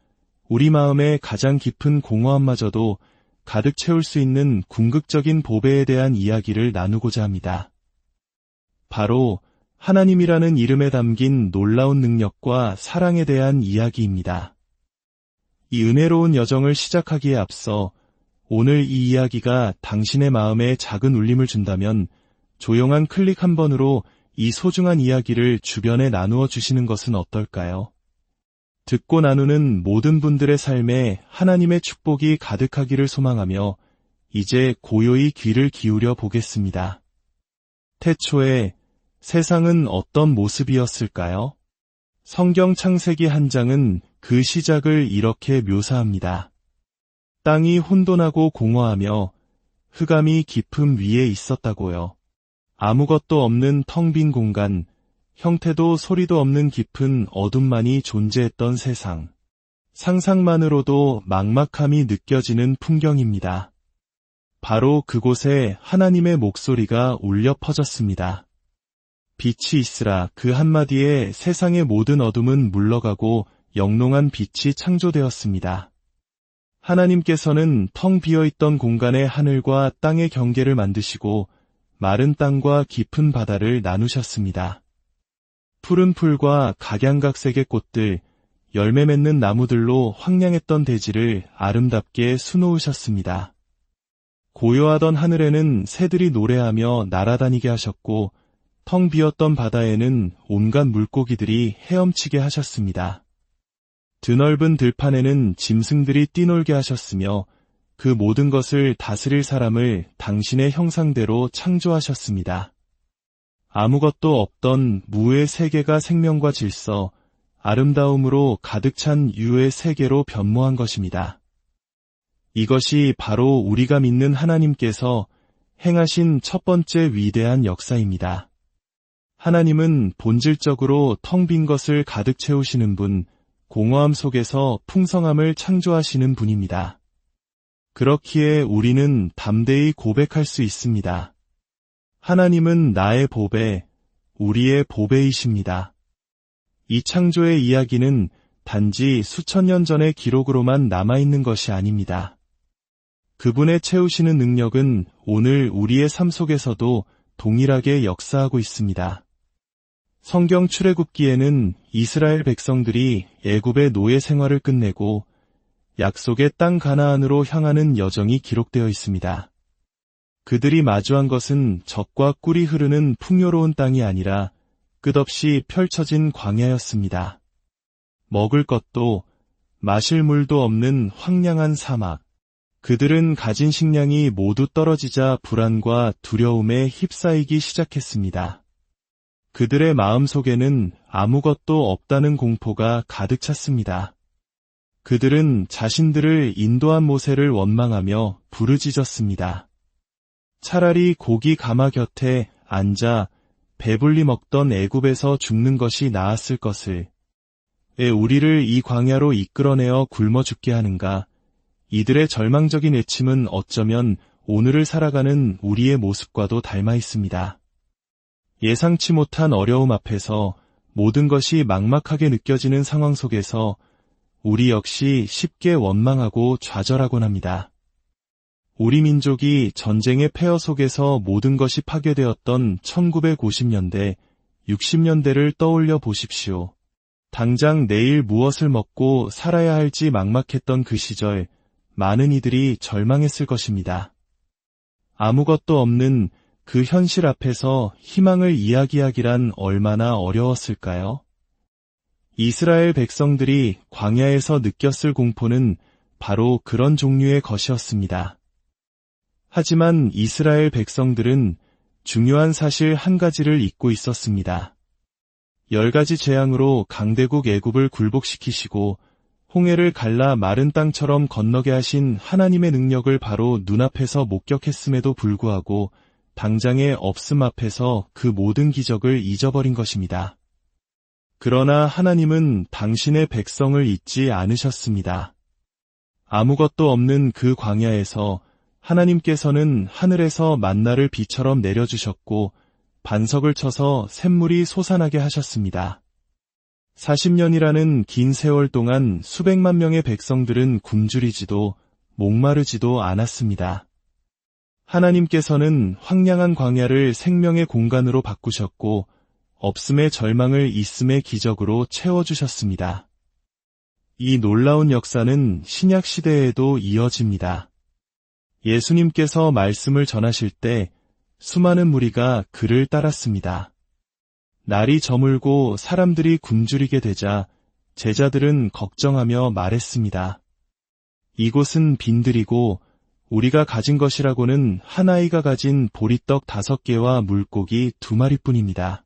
우리 마음의 가장 깊은 공허함마저도 가득 채울 수 있는 궁극적인 보배에 대한 이야기를 나누고자 합니다. 바로 하나님이라는 이름에 담긴 놀라운 능력과 사랑에 대한 이야기입니다. 이 은혜로운 여정을 시작하기에 앞서 오늘 이 이야기가 당신의 마음에 작은 울림을 준다면 조용한 클릭 한 번으로 이 소중한 이야기를 주변에 나누어 주시는 것은 어떨까요? 듣고 나누는 모든 분들의 삶에 하나님의 축복이 가득하기를 소망하며 이제 고요히 귀를 기울여 보겠습니다. 태초에 세상은 어떤 모습이었을까요? 성경 창세기 한 장은 그 시작을 이렇게 묘사합니다. 땅이 혼돈하고 공허하며 흑암이 깊음 위에 있었다고요. 아무것도 없는 텅 빈 공간, 형태도 소리도 없는 깊은 어둠만이 존재했던 세상. 상상만으로도 막막함이 느껴지는 풍경입니다. 바로 그곳에 하나님의 목소리가 울려 퍼졌습니다. 빛이 있으라. 그 한마디에 세상의 모든 어둠은 물러가고 영롱한 빛이 창조되었습니다. 하나님께서는 텅 비어있던 공간에 하늘과 땅의 경계를 만드시고 마른 땅과 깊은 바다를 나누셨습니다. 푸른 풀과 각양각색의 꽃들, 열매 맺는 나무들로 황량했던 대지를 아름답게 수놓으셨습니다. 고요하던 하늘에는 새들이 노래하며 날아다니게 하셨고 텅 비었던 바다에는 온갖 물고기들이 헤엄치게 하셨습니다. 드넓은 들판에는 짐승들이 뛰놀게 하셨으며 그 모든 것을 다스릴 사람을 당신의 형상대로 창조하셨습니다. 아무것도 없던 무의 세계가 생명과 질서, 아름다움으로 가득 찬 유의 세계로 변모한 것입니다. 이것이 바로 우리가 믿는 하나님께서 행하신 첫 번째 위대한 역사입니다. 하나님은 본질적으로 텅 빈 것을 가득 채우시는 분, 공허함 속에서 풍성함을 창조하시는 분입니다. 그렇기에 우리는 담대히 고백할 수 있습니다. 하나님은 나의 보배, 우리의 보배이십니다. 이 창조의 이야기는 단지 수천 년 전의 기록으로만 남아있는 것이 아닙니다. 그분의 채우시는 능력은 오늘 우리의 삶 속에서도 동일하게 역사하고 있습니다. 성경 출애굽기에는 이스라엘 백성들이 애굽의 노예 생활을 끝내고 약속의 땅 가나안으로 향하는 여정이 기록되어 있습니다. 그들이 마주한 것은 젖과 꿀이 흐르는 풍요로운 땅이 아니라 끝없이 펼쳐진 광야였습니다. 먹을 것도 마실 물도 없는 황량한 사막. 그들은 가진 식량이 모두 떨어지자 불안과 두려움에 휩싸이기 시작했습니다. 그들의 마음속에는 아무것도 없다는 공포가 가득 찼습니다. 그들은 자신들을 인도한 모세를 원망하며 부르짖었습니다. 차라리 고기 가마 곁에 앉아 배불리 먹던 애굽에서 죽는 것이 나았을 것을. 왜 우리를 이 광야로 이끌어내어 굶어 죽게 하는가? 이들의 절망적인 외침은 어쩌면 오늘을 살아가는 우리의 모습과도 닮아 있습니다. 예상치 못한 어려움 앞에서 모든 것이 막막하게 느껴지는 상황 속에서 우리 역시 쉽게 원망하고 좌절하곤 합니다. 우리 민족이 전쟁의 폐허 속에서 모든 것이 파괴되었던 1950년대, 60년대를 떠올려 보십시오. 당장 내일 무엇을 먹고 살아야 할지 막막했던 그 시절, 많은 이들이 절망했을 것입니다. 아무것도 없는 그 현실 앞에서 희망을 이야기하기란 얼마나 어려웠을까요? 이스라엘 백성들이 광야에서 느꼈을 공포는 바로 그런 종류의 것이었습니다. 하지만 이스라엘 백성들은 중요한 사실 한 가지를 잊고 있었습니다. 10가지 재앙으로 강대국 애굽을 굴복시키시고 홍해를 갈라 마른 땅처럼 건너게 하신 하나님의 능력을 바로 눈앞에서 목격했음에도 불구하고 당장의 없음 앞에서 그 모든 기적을 잊어버린 것입니다. 그러나 하나님은 당신의 백성을 잊지 않으셨습니다. 아무것도 없는 그 광야에서 하나님께서는 하늘에서 만나를 비처럼 내려주셨고 반석을 쳐서 샘물이 솟아나게 하셨습니다. 40년이라는 긴 세월 동안 수백만 명의 백성들은 굶주리지도 목마르지도 않았습니다. 하나님께서는 황량한 광야를 생명의 공간으로 바꾸셨고 없음의 절망을 있음의 기적으로 채워주셨습니다. 이 놀라운 역사는 신약 시대에도 이어집니다. 예수님께서 말씀을 전하실 때 수많은 무리가 그를 따랐습니다. 날이 저물고 사람들이 굶주리게 되자 제자들은 걱정하며 말했습니다. 이곳은 빈들이고 우리가 가진 것이라고는 한 아이가 가진 보리떡 5개와 물고기 2마리뿐입니다.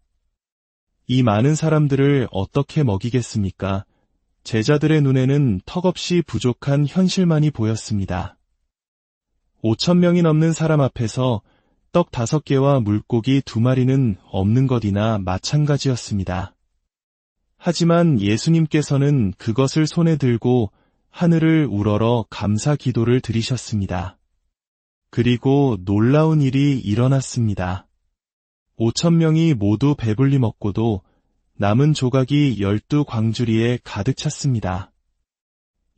이 많은 사람들을 어떻게 먹이겠습니까? 제자들의 눈에는 턱없이 부족한 현실만이 보였습니다. 5,000명이 넘는 사람 앞에서 떡 5개와 물고기 2마리는 없는 것이나 마찬가지였습니다. 하지만 예수님께서는 그것을 손에 들고 하늘을 우러러 감사 기도를 드리셨습니다. 그리고 놀라운 일이 일어났습니다. 5,000명이 모두 배불리 먹고도 남은 조각이 12광주리에 가득 찼습니다.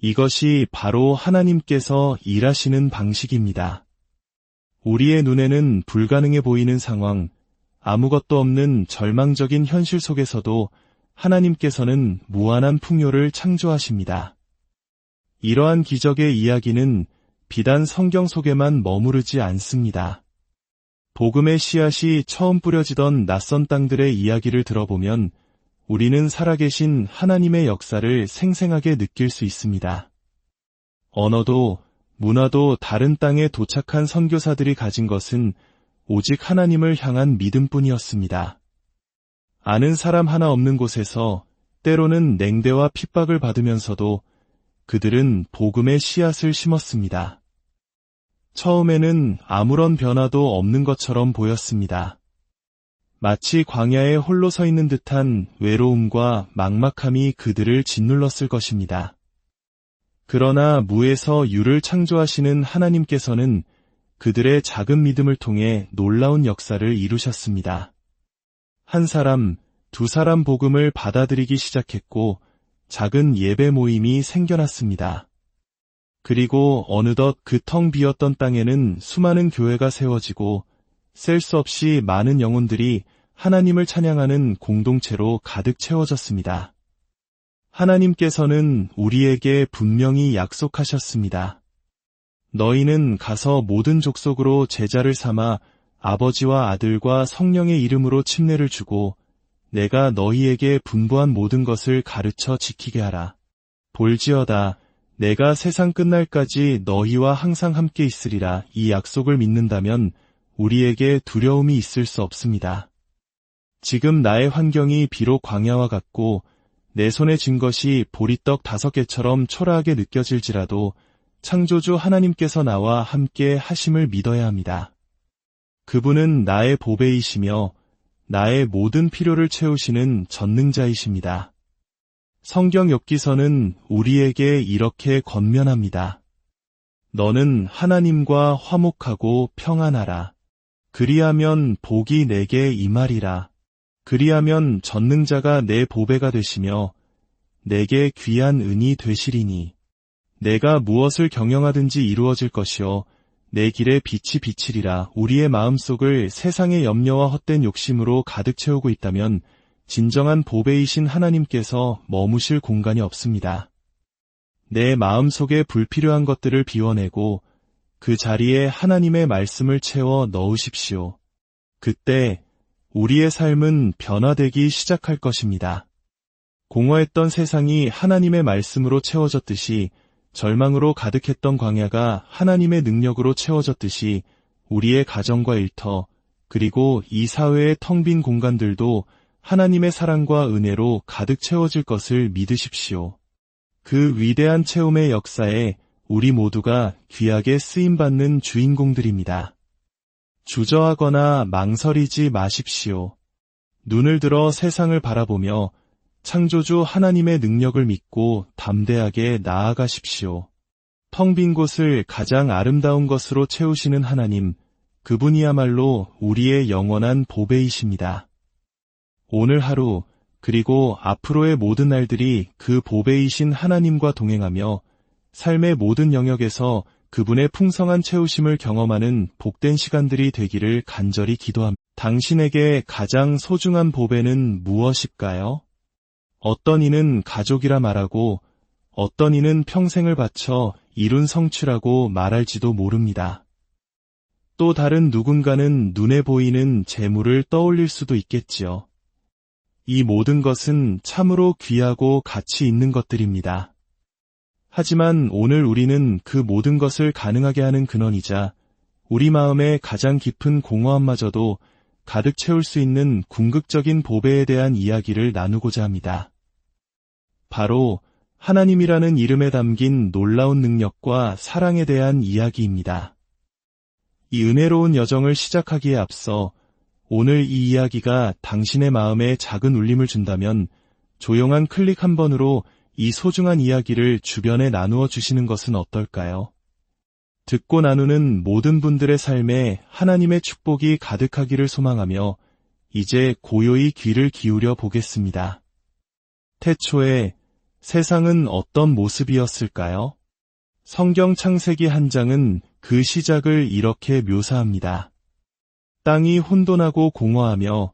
이것이 바로 하나님께서 일하시는 방식입니다. 우리의 눈에는 불가능해 보이는 상황, 아무것도 없는 절망적인 현실 속에서도 하나님께서는 무한한 풍요를 창조하십니다. 이러한 기적의 이야기는 비단 성경 속에만 머무르지 않습니다. 복음의 씨앗이 처음 뿌려지던 낯선 땅들의 이야기를 들어보면 우리는 살아계신 하나님의 역사를 생생하게 느낄 수 있습니다. 언어도 문화도 다른 땅에 도착한 선교사들이 가진 것은 오직 하나님을 향한 믿음뿐이었습니다. 아는 사람 하나 없는 곳에서 때로는 냉대와 핍박을 받으면서도 그들은 복음의 씨앗을 심었습니다. 처음에는 아무런 변화도 없는 것처럼 보였습니다. 마치 광야에 홀로 서 있는 듯한 외로움과 막막함이 그들을 짓눌렀을 것입니다. 그러나 무에서 유를 창조하시는 하나님께서는 그들의 작은 믿음을 통해 놀라운 역사를 이루셨습니다. 한 사람, 2사람 복음을 받아들이기 시작했고 작은 예배 모임이 생겨났습니다. 그리고 어느덧 그 텅 비었던 땅에는 수많은 교회가 세워지고 셀 수 없이 많은 영혼들이 하나님을 찬양하는 공동체로 가득 채워졌습니다. 하나님께서는 우리에게 분명히 약속하셨습니다. 너희는 가서 모든 족속으로 제자를 삼아 아버지와 아들과 성령의 이름으로 침례를 주고 내가 너희에게 분부한 모든 것을 가르쳐 지키게 하라. 볼지어다 내가 세상 끝날까지 너희와 항상 함께 있으리라. 이 약속을 믿는다면 우리에게 두려움이 있을 수 없습니다. 지금 나의 환경이 비록 광야와 같고 내 손에 쥔 것이 보리떡 5개처럼 초라하게 느껴질지라도 창조주 하나님께서 나와 함께 하심을 믿어야 합니다. 그분은 나의 보배이시며 나의 모든 필요를 채우시는 전능자이십니다. 성경 욥기서는 우리에게 이렇게 권면합니다. 너는 하나님과 화목하고 평안하라. 그리하면 복이 내게 임하리라. 그리하면 전능자가 내 보배가 되시며 내게 귀한 은이 되시리니 내가 무엇을 경영하든지 이루어질 것이요 내 길에 빛이 비치리라. 우리의 마음속을 세상의 염려와 헛된 욕심으로 가득 채우고 있다면 진정한 보배이신 하나님께서 머무실 공간이 없습니다. 내 마음속에 불필요한 것들을 비워내고 그 자리에 하나님의 말씀을 채워 넣으십시오. 그때 우리의 삶은 변화되기 시작할 것입니다. 공허했던 세상이 하나님의 말씀으로 채워졌듯이 절망으로 가득했던 광야가 하나님의 능력으로 채워졌듯이 우리의 가정과 일터 그리고 이 사회의 텅 빈 공간들도 하나님의 사랑과 은혜로 가득 채워질 것을 믿으십시오. 그 위대한 체험의 역사에 우리 모두가 귀하게 쓰임받는 주인공들입니다. 주저하거나 망설이지 마십시오. 눈을 들어 세상을 바라보며 창조주 하나님의 능력을 믿고 담대하게 나아가십시오. 텅 빈 곳을 가장 아름다운 것으로 채우시는 하나님, 그분이야말로 우리의 영원한 보배이십니다. 오늘 하루, 그리고 앞으로의 모든 날들이 그 보배이신 하나님과 동행하며 삶의 모든 영역에서 그분의 풍성한 채우심을 경험하는 복된 시간들이 되기를 간절히 기도합니다. 당신에게 가장 소중한 보배는 무엇일까요? 어떤 이는 가족이라 말하고 어떤 이는 평생을 바쳐 이룬 성취라고 말할지도 모릅니다. 또 다른 누군가는 눈에 보이는 재물을 떠올릴 수도 있겠지요. 이 모든 것은 참으로 귀하고 가치 있는 것들입니다. 하지만 오늘 우리는 그 모든 것을 가능하게 하는 근원이자 우리 마음의 가장 깊은 공허함마저도 가득 채울 수 있는 궁극적인 보배에 대한 이야기를 나누고자 합니다. 바로 하나님이라는 이름에 담긴 놀라운 능력과 사랑에 대한 이야기입니다. 이 은혜로운 여정을 시작하기에 앞서 오늘 이 이야기가 당신의 마음에 작은 울림을 준다면 조용한 클릭 한 번으로 이 소중한 이야기를 주변에 나누어 주시는 것은 어떨까요? 듣고 나누는 모든 분들의 삶에 하나님의 축복이 가득하기를 소망하며 이제 고요히 귀를 기울여 보겠습니다. 태초에 세상은 어떤 모습이었을까요? 성경 창세기 한 장은 그 시작을 이렇게 묘사합니다. 땅이 혼돈하고 공허하며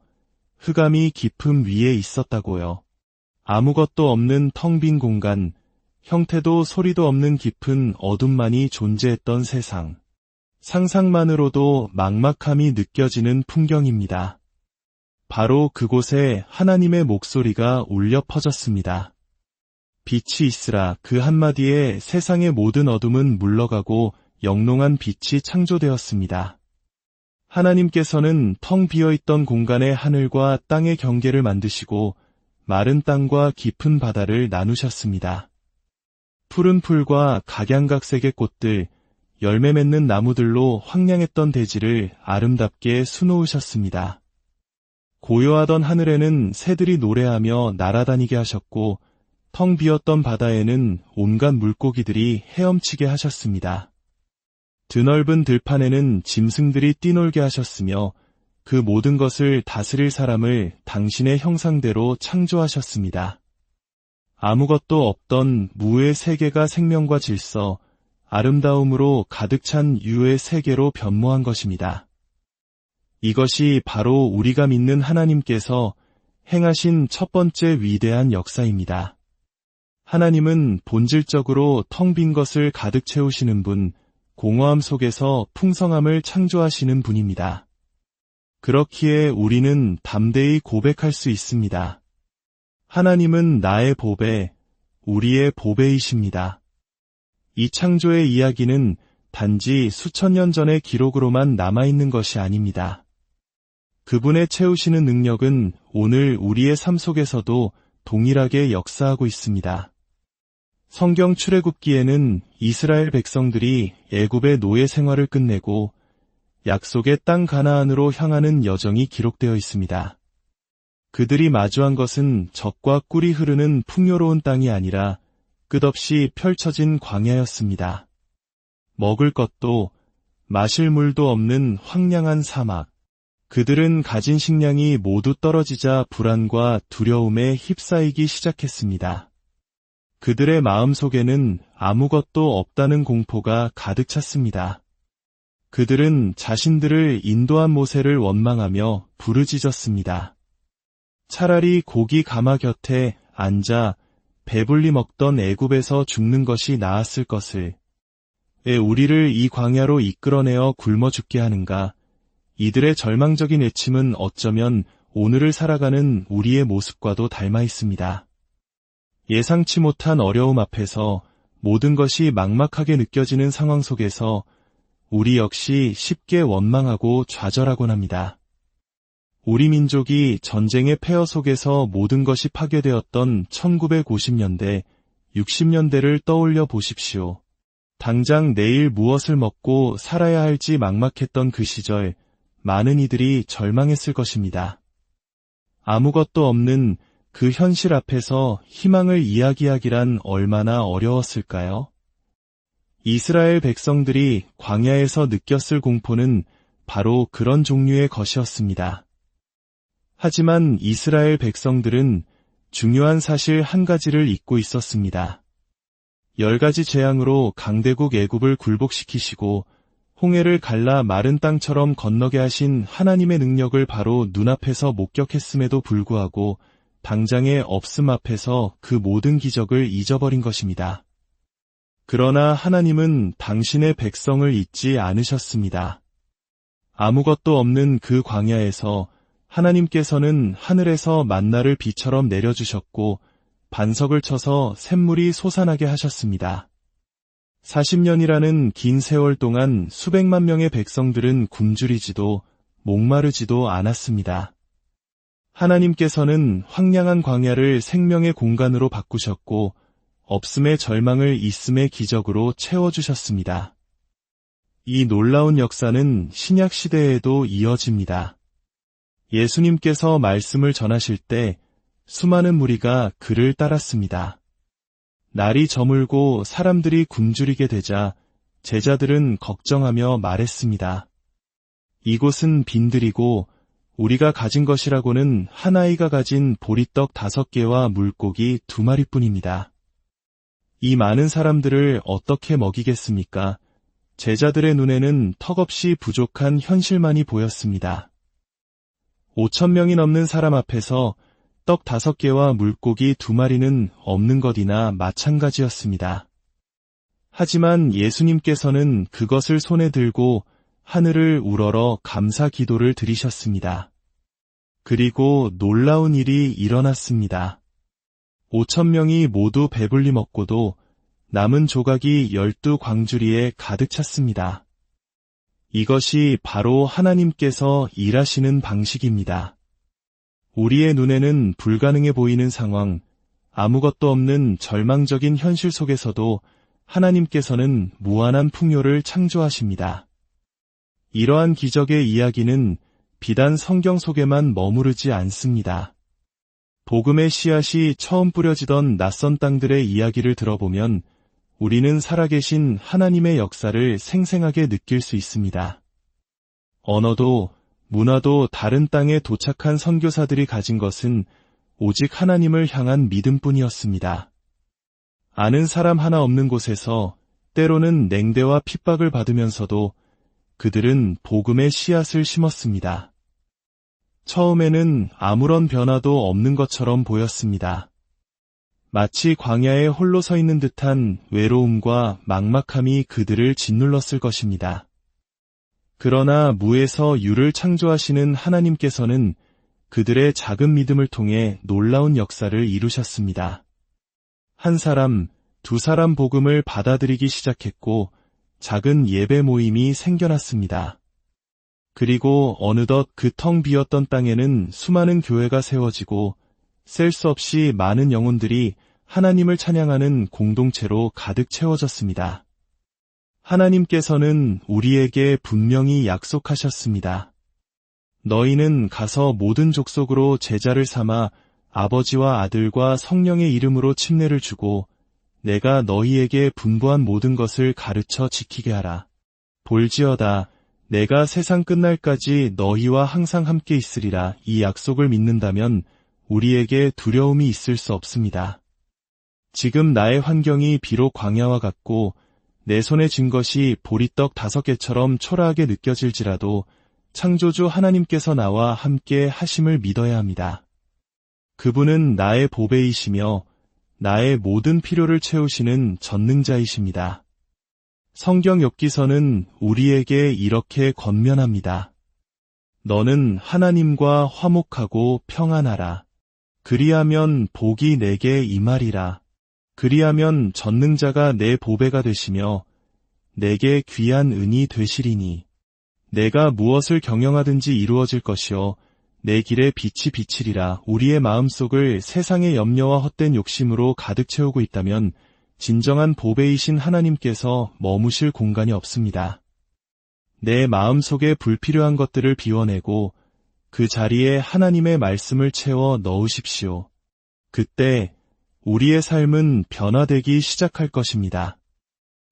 흑암이 깊음 위에 있었다고요. 아무것도 없는 텅 빈 공간, 형태도 소리도 없는 깊은 어둠만이 존재했던 세상. 상상만으로도 막막함이 느껴지는 풍경입니다. 바로 그곳에 하나님의 목소리가 울려 퍼졌습니다. 빛이 있으라. 그 한마디에 세상의 모든 어둠은 물러가고 영롱한 빛이 창조되었습니다. 하나님께서는 텅 비어있던 공간에 하늘과 땅의 경계를 만드시고 마른 땅과 깊은 바다를 나누셨습니다. 푸른 풀과 각양각색의 꽃들, 열매 맺는 나무들로 황량했던 대지를 아름답게 수놓으셨습니다. 고요하던 하늘에는 새들이 노래하며 날아다니게 하셨고 텅 비었던 바다에는 온갖 물고기들이 헤엄치게 하셨습니다. 드넓은 들판에는 짐승들이 뛰놀게 하셨으며 그 모든 것을 다스릴 사람을 당신의 형상대로 창조하셨습니다. 아무것도 없던 무의 세계가 생명과 질서, 아름다움으로 가득 찬 유의 세계로 변모한 것입니다. 이것이 바로 우리가 믿는 하나님께서 행하신 첫 번째 위대한 역사입니다. 하나님은 본질적으로 텅 빈 것을 가득 채우시는 분, 공허함 속에서 풍성함을 창조하시는 분입니다. 그렇기에 우리는 담대히 고백할 수 있습니다. 하나님은 나의 보배, 우리의 보배이십니다. 이 창조의 이야기는 단지 수천 년 전의 기록으로만 남아있는 것이 아닙니다. 그분의 채우시는 능력은 오늘 우리의 삶 속에서도 동일하게 역사하고 있습니다. 성경 출애굽기에는 이스라엘 백성들이 애굽의 노예 생활을 끝내고 약속의 땅 가나안으로 향하는 여정이 기록되어 있습니다. 그들이 마주한 것은 젖과 꿀이 흐르는 풍요로운 땅이 아니라 끝없이 펼쳐진 광야였습니다. 먹을 것도 마실 물도 없는 황량한 사막. 그들은 가진 식량이 모두 떨어지자 불안과 두려움에 휩싸이기 시작했습니다. 그들의 마음속에는 아무것도 없다는 공포가 가득 찼습니다. 그들은 자신들을 인도한 모세를 원망하며 부르짖었습니다. 차라리 고기 가마 곁에 앉아 배불리 먹던 애굽에서 죽는 것이 나았을 것을. 왜 우리를 이 광야로 이끌어내어 굶어 죽게 하는가? 이들의 절망적인 외침은 어쩌면 오늘을 살아가는 우리의 모습과도 닮아 있습니다. 예상치 못한 어려움 앞에서 모든 것이 막막하게 느껴지는 상황 속에서 우리 역시 쉽게 원망하고 좌절하곤 합니다. 우리 민족이 전쟁의 폐허 속에서 모든 것이 파괴되었던 1950년대, 60년대를 떠올려 보십시오. 당장 내일 무엇을 먹고 살아야 할지 막막했던 그 시절, 많은 이들이 절망했을 것입니다. 아무것도 없는 그 현실 앞에서 희망을 이야기하기란 얼마나 어려웠을까요? 이스라엘 백성들이 광야에서 느꼈을 공포는 바로 그런 종류의 것이었습니다. 하지만 이스라엘 백성들은 중요한 사실 한 가지를 잊고 있었습니다. 10가지 재앙으로 강대국 애굽을 굴복시키시고 홍해를 갈라 마른 땅처럼 건너게 하신 하나님의 능력을 바로 눈앞에서 목격했음에도 불구하고 당장의 없음 앞에서 그 모든 기적을 잊어버린 것입니다. 그러나 하나님은 당신의 백성을 잊지 않으셨습니다. 아무것도 없는 그 광야에서 하나님께서는 하늘에서 만나를 비처럼 내려주셨고 반석을 쳐서 샘물이 솟아나게 하셨습니다. 40년이라는 긴 세월 동안 수백만 명의 백성들은 굶주리지도 목마르지도 않았습니다. 하나님께서는 황량한 광야를 생명의 공간으로 바꾸셨고 없음의 절망을 있음의 기적으로 채워주셨습니다. 이 놀라운 역사는 신약 시대에도 이어집니다. 예수님께서 말씀을 전하실 때 수많은 무리가 그를 따랐습니다. 날이 저물고 사람들이 굶주리게 되자 제자들은 걱정하며 말했습니다. 이곳은 빈들이고 우리가 가진 것이라고는 한 아이가 가진 보리떡 5개와 물고기 2마리뿐입니다. 이 많은 사람들을 어떻게 먹이겠습니까? 제자들의 눈에는 턱없이 부족한 현실만이 보였습니다. 5,000명이 넘는 사람 앞에서 떡 5개와 물고기 2마리는 없는 것이나 마찬가지였습니다. 하지만 예수님께서는 그것을 손에 들고 하늘을 우러러 감사 기도를 드리셨습니다. 그리고 놀라운 일이 일어났습니다. 5,000명이 모두 배불리 먹고도 남은 조각이 12광주리에 가득 찼습니다. 이것이 바로 하나님께서 일하시는 방식입니다. 우리의 눈에는 불가능해 보이는 상황, 아무것도 없는 절망적인 현실 속에서도 하나님께서는 무한한 풍요를 창조하십니다. 이러한 기적의 이야기는 비단 성경 속에만 머무르지 않습니다. 복음의 씨앗이 처음 뿌려지던 낯선 땅들의 이야기를 들어보면 우리는 살아계신 하나님의 역사를 생생하게 느낄 수 있습니다. 언어도 문화도 다른 땅에 도착한 선교사들이 가진 것은 오직 하나님을 향한 믿음뿐이었습니다. 아는 사람 하나 없는 곳에서 때로는 냉대와 핍박을 받으면서도 그들은 복음의 씨앗을 심었습니다. 처음에는 아무런 변화도 없는 것처럼 보였습니다. 마치 광야에 홀로 서 있는 듯한 외로움과 막막함이 그들을 짓눌렀을 것입니다. 그러나 무에서 유를 창조하시는 하나님께서는 그들의 작은 믿음을 통해 놀라운 역사를 이루셨습니다. 한 사람, 두 사람 복음을 받아들이기 시작했고 작은 예배 모임이 생겨났습니다. 그리고 어느덧 그 텅 비었던 땅에는 수많은 교회가 세워지고 셀 수 없이 많은 영혼들이 하나님을 찬양하는 공동체로 가득 채워졌습니다. 하나님께서는 우리에게 분명히 약속하셨습니다. 너희는 가서 모든 족속으로 제자를 삼아 아버지와 아들과 성령의 이름으로 침례를 주고 내가 너희에게 분부한 모든 것을 가르쳐 지키게 하라. 볼지어다 내가 세상 끝날까지 너희와 항상 함께 있으리라. 이 약속을 믿는다면 우리에게 두려움이 있을 수 없습니다. 지금 나의 환경이 비록 광야와 같고 내 손에 쥔 것이 보리떡 5개처럼 초라하게 느껴질지라도 창조주 하나님께서 나와 함께 하심을 믿어야 합니다. 그분은 나의 보배이시며 나의 모든 필요를 채우시는 전능자이십니다. 성경 욥기서는 우리에게 이렇게 권면합니다. 너는 하나님과 화목하고 평안하라. 그리하면 복이 내게 임하리라. 그리하면 전능자가 내 보배가 되시며 내게 귀한 은이 되시리니 내가 무엇을 경영하든지 이루어질 것이요 내 길에 빛이 비치리라. 우리의 마음속을 세상의 염려와 헛된 욕심으로 가득 채우고 있다면 진정한 보배이신 하나님께서 머무실 공간이 없습니다. 내 마음속에 불필요한 것들을 비워내고 그 자리에 하나님의 말씀을 채워 넣으십시오. 그때 우리의 삶은 변화되기 시작할 것입니다.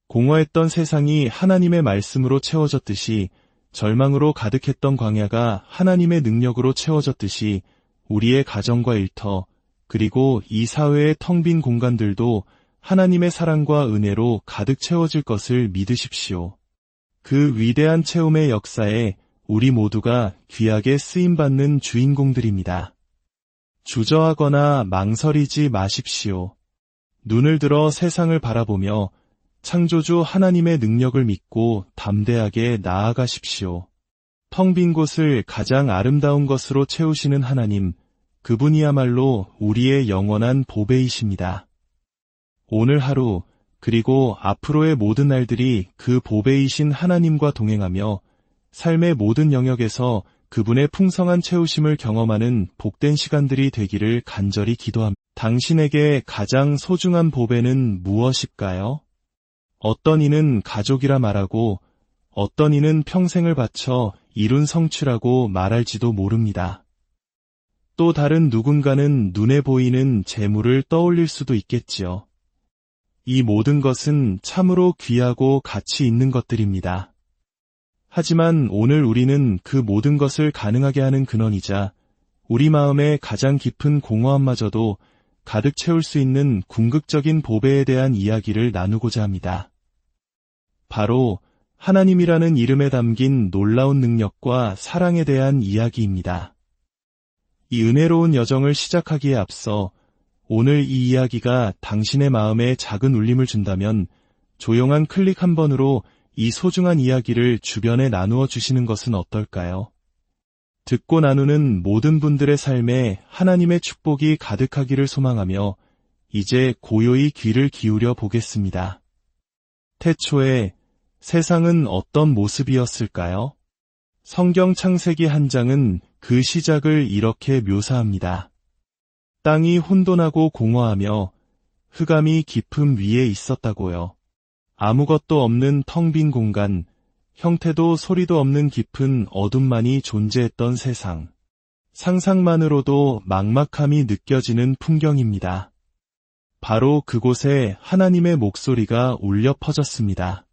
공허했던 세상이 하나님의 말씀으로 채워졌듯이 절망으로 가득했던 광야가 하나님의 능력으로 채워졌듯이 우리의 가정과 일터 그리고 이 사회의 텅 빈 공간들도 하나님의 사랑과 은혜로 가득 채워질 것을 믿으십시오. 그 위대한 체험의 역사에 우리 모두가 귀하게 쓰임받는 주인공들입니다. 주저하거나 망설이지 마십시오. 눈을 들어 세상을 바라보며 창조주 하나님의 능력을 믿고 담대하게 나아가십시오. 텅 빈 곳을 가장 아름다운 것으로 채우시는 하나님, 그분이야말로 우리의 영원한 보배이십니다. 오늘 하루, 그리고 앞으로의 모든 날들이 그 보배이신 하나님과 동행하며 삶의 모든 영역에서 그분의 풍성한 채우심을 경험하는 복된 시간들이 되기를 간절히 기도합니다. 당신에게 가장 소중한 보배는 무엇일까요? 어떤 이는 가족이라 말하고 어떤 이는 평생을 바쳐 이룬 성취라고 말할지도 모릅니다. 또 다른 누군가는 눈에 보이는 재물을 떠올릴 수도 있겠지요. 이 모든 것은 참으로 귀하고 가치 있는 것들입니다. 하지만 오늘 우리는 그 모든 것을 가능하게 하는 근원이자 우리 마음의 가장 깊은 공허함마저도 가득 채울 수 있는 궁극적인 보배에 대한 이야기를 나누고자 합니다. 바로 하나님이라는 이름에 담긴 놀라운 능력과 사랑에 대한 이야기입니다. 이 은혜로운 여정을 시작하기에 앞서 오늘 이 이야기가 당신의 마음에 작은 울림을 준다면 조용한 클릭 한 번으로 이 소중한 이야기를 주변에 나누어 주시는 것은 어떨까요? 듣고 나누는 모든 분들의 삶에 하나님의 축복이 가득하기를 소망하며 이제 고요히 귀를 기울여 보겠습니다. 태초에 세상은 어떤 모습이었을까요? 성경 창세기 한 장은 그 시작을 이렇게 묘사합니다. 땅이 혼돈하고 공허하며 흑암이 깊음 위에 있었다고요. 아무것도 없는 텅 빈 공간, 형태도 소리도 없는 깊은 어둠만이 존재했던 세상. 상상만으로도 막막함이 느껴지는 풍경입니다. 바로 그곳에 하나님의 목소리가 울려 퍼졌습니다.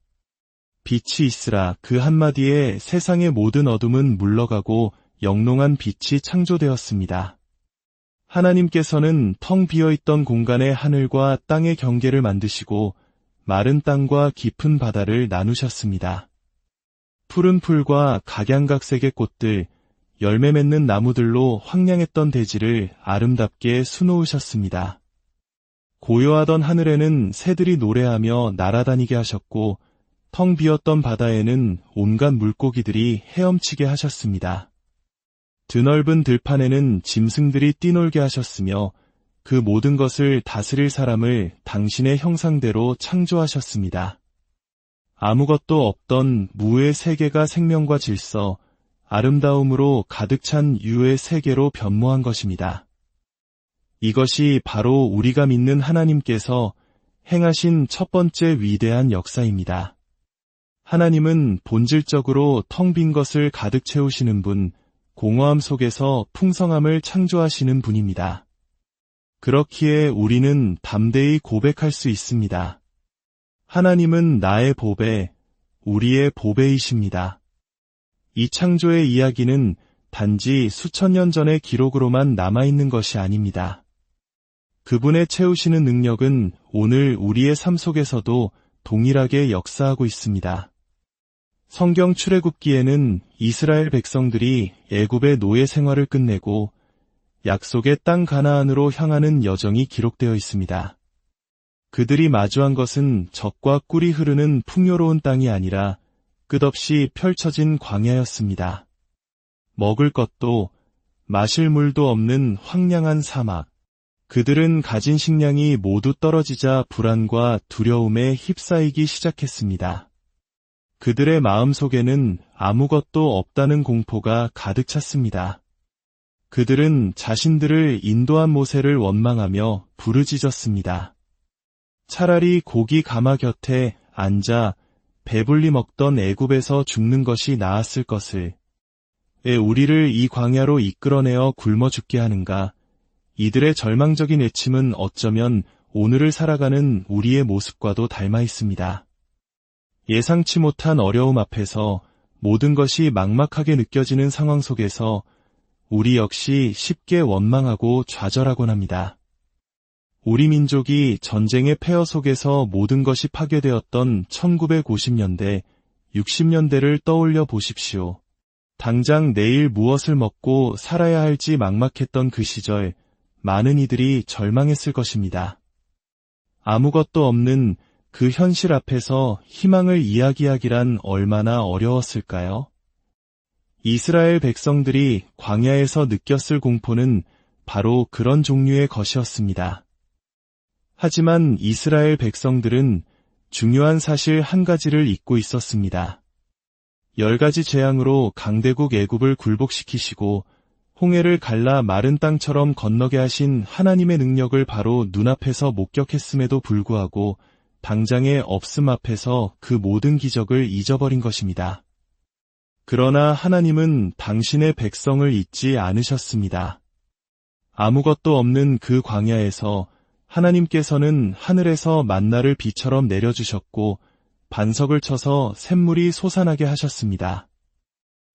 빛이 있으라. 그 한마디에 세상의 모든 어둠은 물러가고 영롱한 빛이 창조되었습니다. 하나님께서는 텅 비어있던 공간에 하늘과 땅의 경계를 만드시고 마른 땅과 깊은 바다를 나누셨습니다. 푸른 풀과 각양각색의 꽃들, 열매 맺는 나무들로 황량했던 대지를 아름답게 수놓으셨습니다. 고요하던 하늘에는 새들이 노래하며 날아다니게 하셨고 텅 비었던 바다에는 온갖 물고기들이 헤엄치게 하셨습니다. 드넓은 들판에는 짐승들이 뛰놀게 하셨으며 그 모든 것을 다스릴 사람을 당신의 형상대로 창조하셨습니다. 아무것도 없던 무의 세계가 생명과 질서, 아름다움으로 가득 찬 유의 세계로 변모한 것입니다. 이것이 바로 우리가 믿는 하나님께서 행하신 첫 번째 위대한 역사입니다. 하나님은 본질적으로 텅 빈 것을 가득 채우시는 분, 공허함 속에서 풍성함을 창조하시는 분입니다. 그렇기에 우리는 담대히 고백할 수 있습니다. 하나님은 나의 보배, 우리의 보배이십니다. 이 창조의 이야기는 단지 수천 년 전의 기록으로만 남아있는 것이 아닙니다. 그분의 채우시는 능력은 오늘 우리의 삶 속에서도 동일하게 역사하고 있습니다. 성경 출애굽기에는 이스라엘 백성들이 애굽의 노예 생활을 끝내고 약속의 땅 가나안으로 향하는 여정이 기록되어 있습니다. 그들이 마주한 것은 젖과 꿀이 흐르는 풍요로운 땅이 아니라 끝없이 펼쳐진 광야였습니다. 먹을 것도 마실 물도 없는 황량한 사막. 그들은 가진 식량이 모두 떨어지자 불안과 두려움에 휩싸이기 시작했습니다. 그들의 마음속에는 아무것도 없다는 공포가 가득 찼습니다. 그들은 자신들을 인도한 모세를 원망하며 부르짖었습니다. 차라리 고기 가마 곁에 앉아 배불리 먹던 애굽에서 죽는 것이 나았을 것을. 왜 우리를 이 광야로 이끌어내어 굶어 죽게 하는가? 이들의 절망적인 외침은 어쩌면 오늘을 살아가는 우리의 모습과도 닮아 있습니다. 예상치 못한 어려움 앞에서 모든 것이 막막하게 느껴지는 상황 속에서 우리 역시 쉽게 원망하고 좌절하곤 합니다. 우리 민족이 전쟁의 폐허 속에서 모든 것이 파괴되었던 1950년대, 60년대를 떠올려 보십시오. 당장 내일 무엇을 먹고 살아야 할지 막막했던 그 시절, 많은 이들이 절망했을 것입니다. 아무것도 없는 그 현실 앞에서 희망을 이야기하기란 얼마나 어려웠을까요? 이스라엘 백성들이 광야에서 느꼈을 공포는 바로 그런 종류의 것이었습니다. 하지만 이스라엘 백성들은 중요한 사실 한 가지를 잊고 있었습니다. 10가지 재앙으로 강대국 애굽을 굴복시키시고 홍해를 갈라 마른 땅처럼 건너게 하신 하나님의 능력을 바로 눈앞에서 목격했음에도 불구하고 당장의 없음 앞에서 그 모든 기적을 잊어버린 것입니다. 그러나 하나님은 당신의 백성을 잊지 않으셨습니다. 아무것도 없는 그 광야에서 하나님께서는 하늘에서 만나를 비처럼 내려주셨고 반석을 쳐서 샘물이 솟아나게 하셨습니다.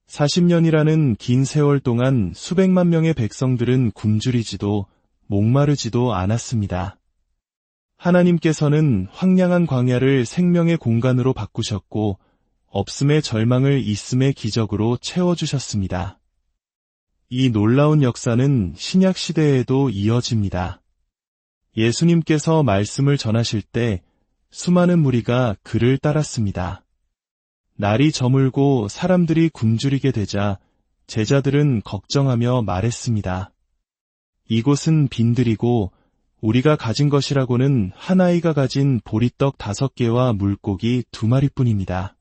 40년이라는 긴 세월 동안 수백만 명의 백성들은 굶주리지도 목마르지도 않았습니다. 하나님께서는 황량한 광야를 생명의 공간으로 바꾸셨고 없음의 절망을 있음의 기적으로 채워주셨습니다. 이 놀라운 역사는 신약 시대에도 이어집니다. 예수님께서 말씀을 전하실 때 수많은 무리가 그를 따랐습니다. 날이 저물고 사람들이 굶주리게 되자 제자들은 걱정하며 말했습니다. 이곳은 빈들이고 우리가 가진 것이라고는 한 아이가 가진 보리떡 5개와 물고기 2마리뿐입니다.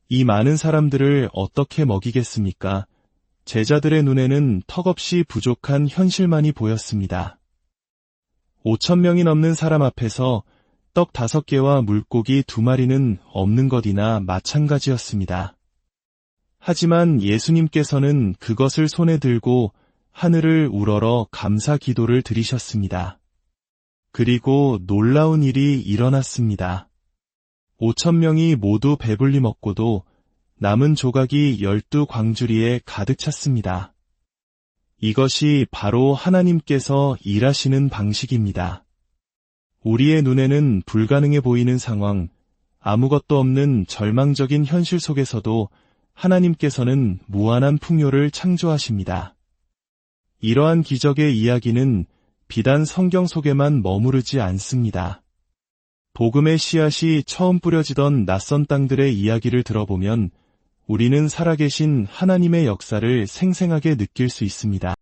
이 많은 사람들을 어떻게 먹이겠습니까? 제자들의 눈에는 턱없이 부족한 현실만이 보였습니다. 5,000명이 넘는 사람 앞에서 떡 5개와 물고기 2마리는 없는 것이나 마찬가지였습니다. 하지만 예수님께서는 그것을 손에 들고 하늘을 우러러 감사 기도를 드리셨습니다. 그리고 놀라운 일이 일어났습니다. 5,000명이 모두 배불리 먹고도 남은 조각이 12광주리에 가득 찼습니다. 이것이 바로 하나님께서 일하시는 방식입니다. 우리의 눈에는 불가능해 보이는 상황, 아무것도 없는 절망적인 현실 속에서도 하나님께서는 무한한 풍요를 창조하십니다. 이러한 기적의 이야기는 비단 성경 속에만 머무르지 않습니다. 복음의 씨앗이 처음 뿌려지던 낯선 땅들의 이야기를 들어보면 우리는 살아계신 하나님의 역사를 생생하게 느낄 수 있습니다.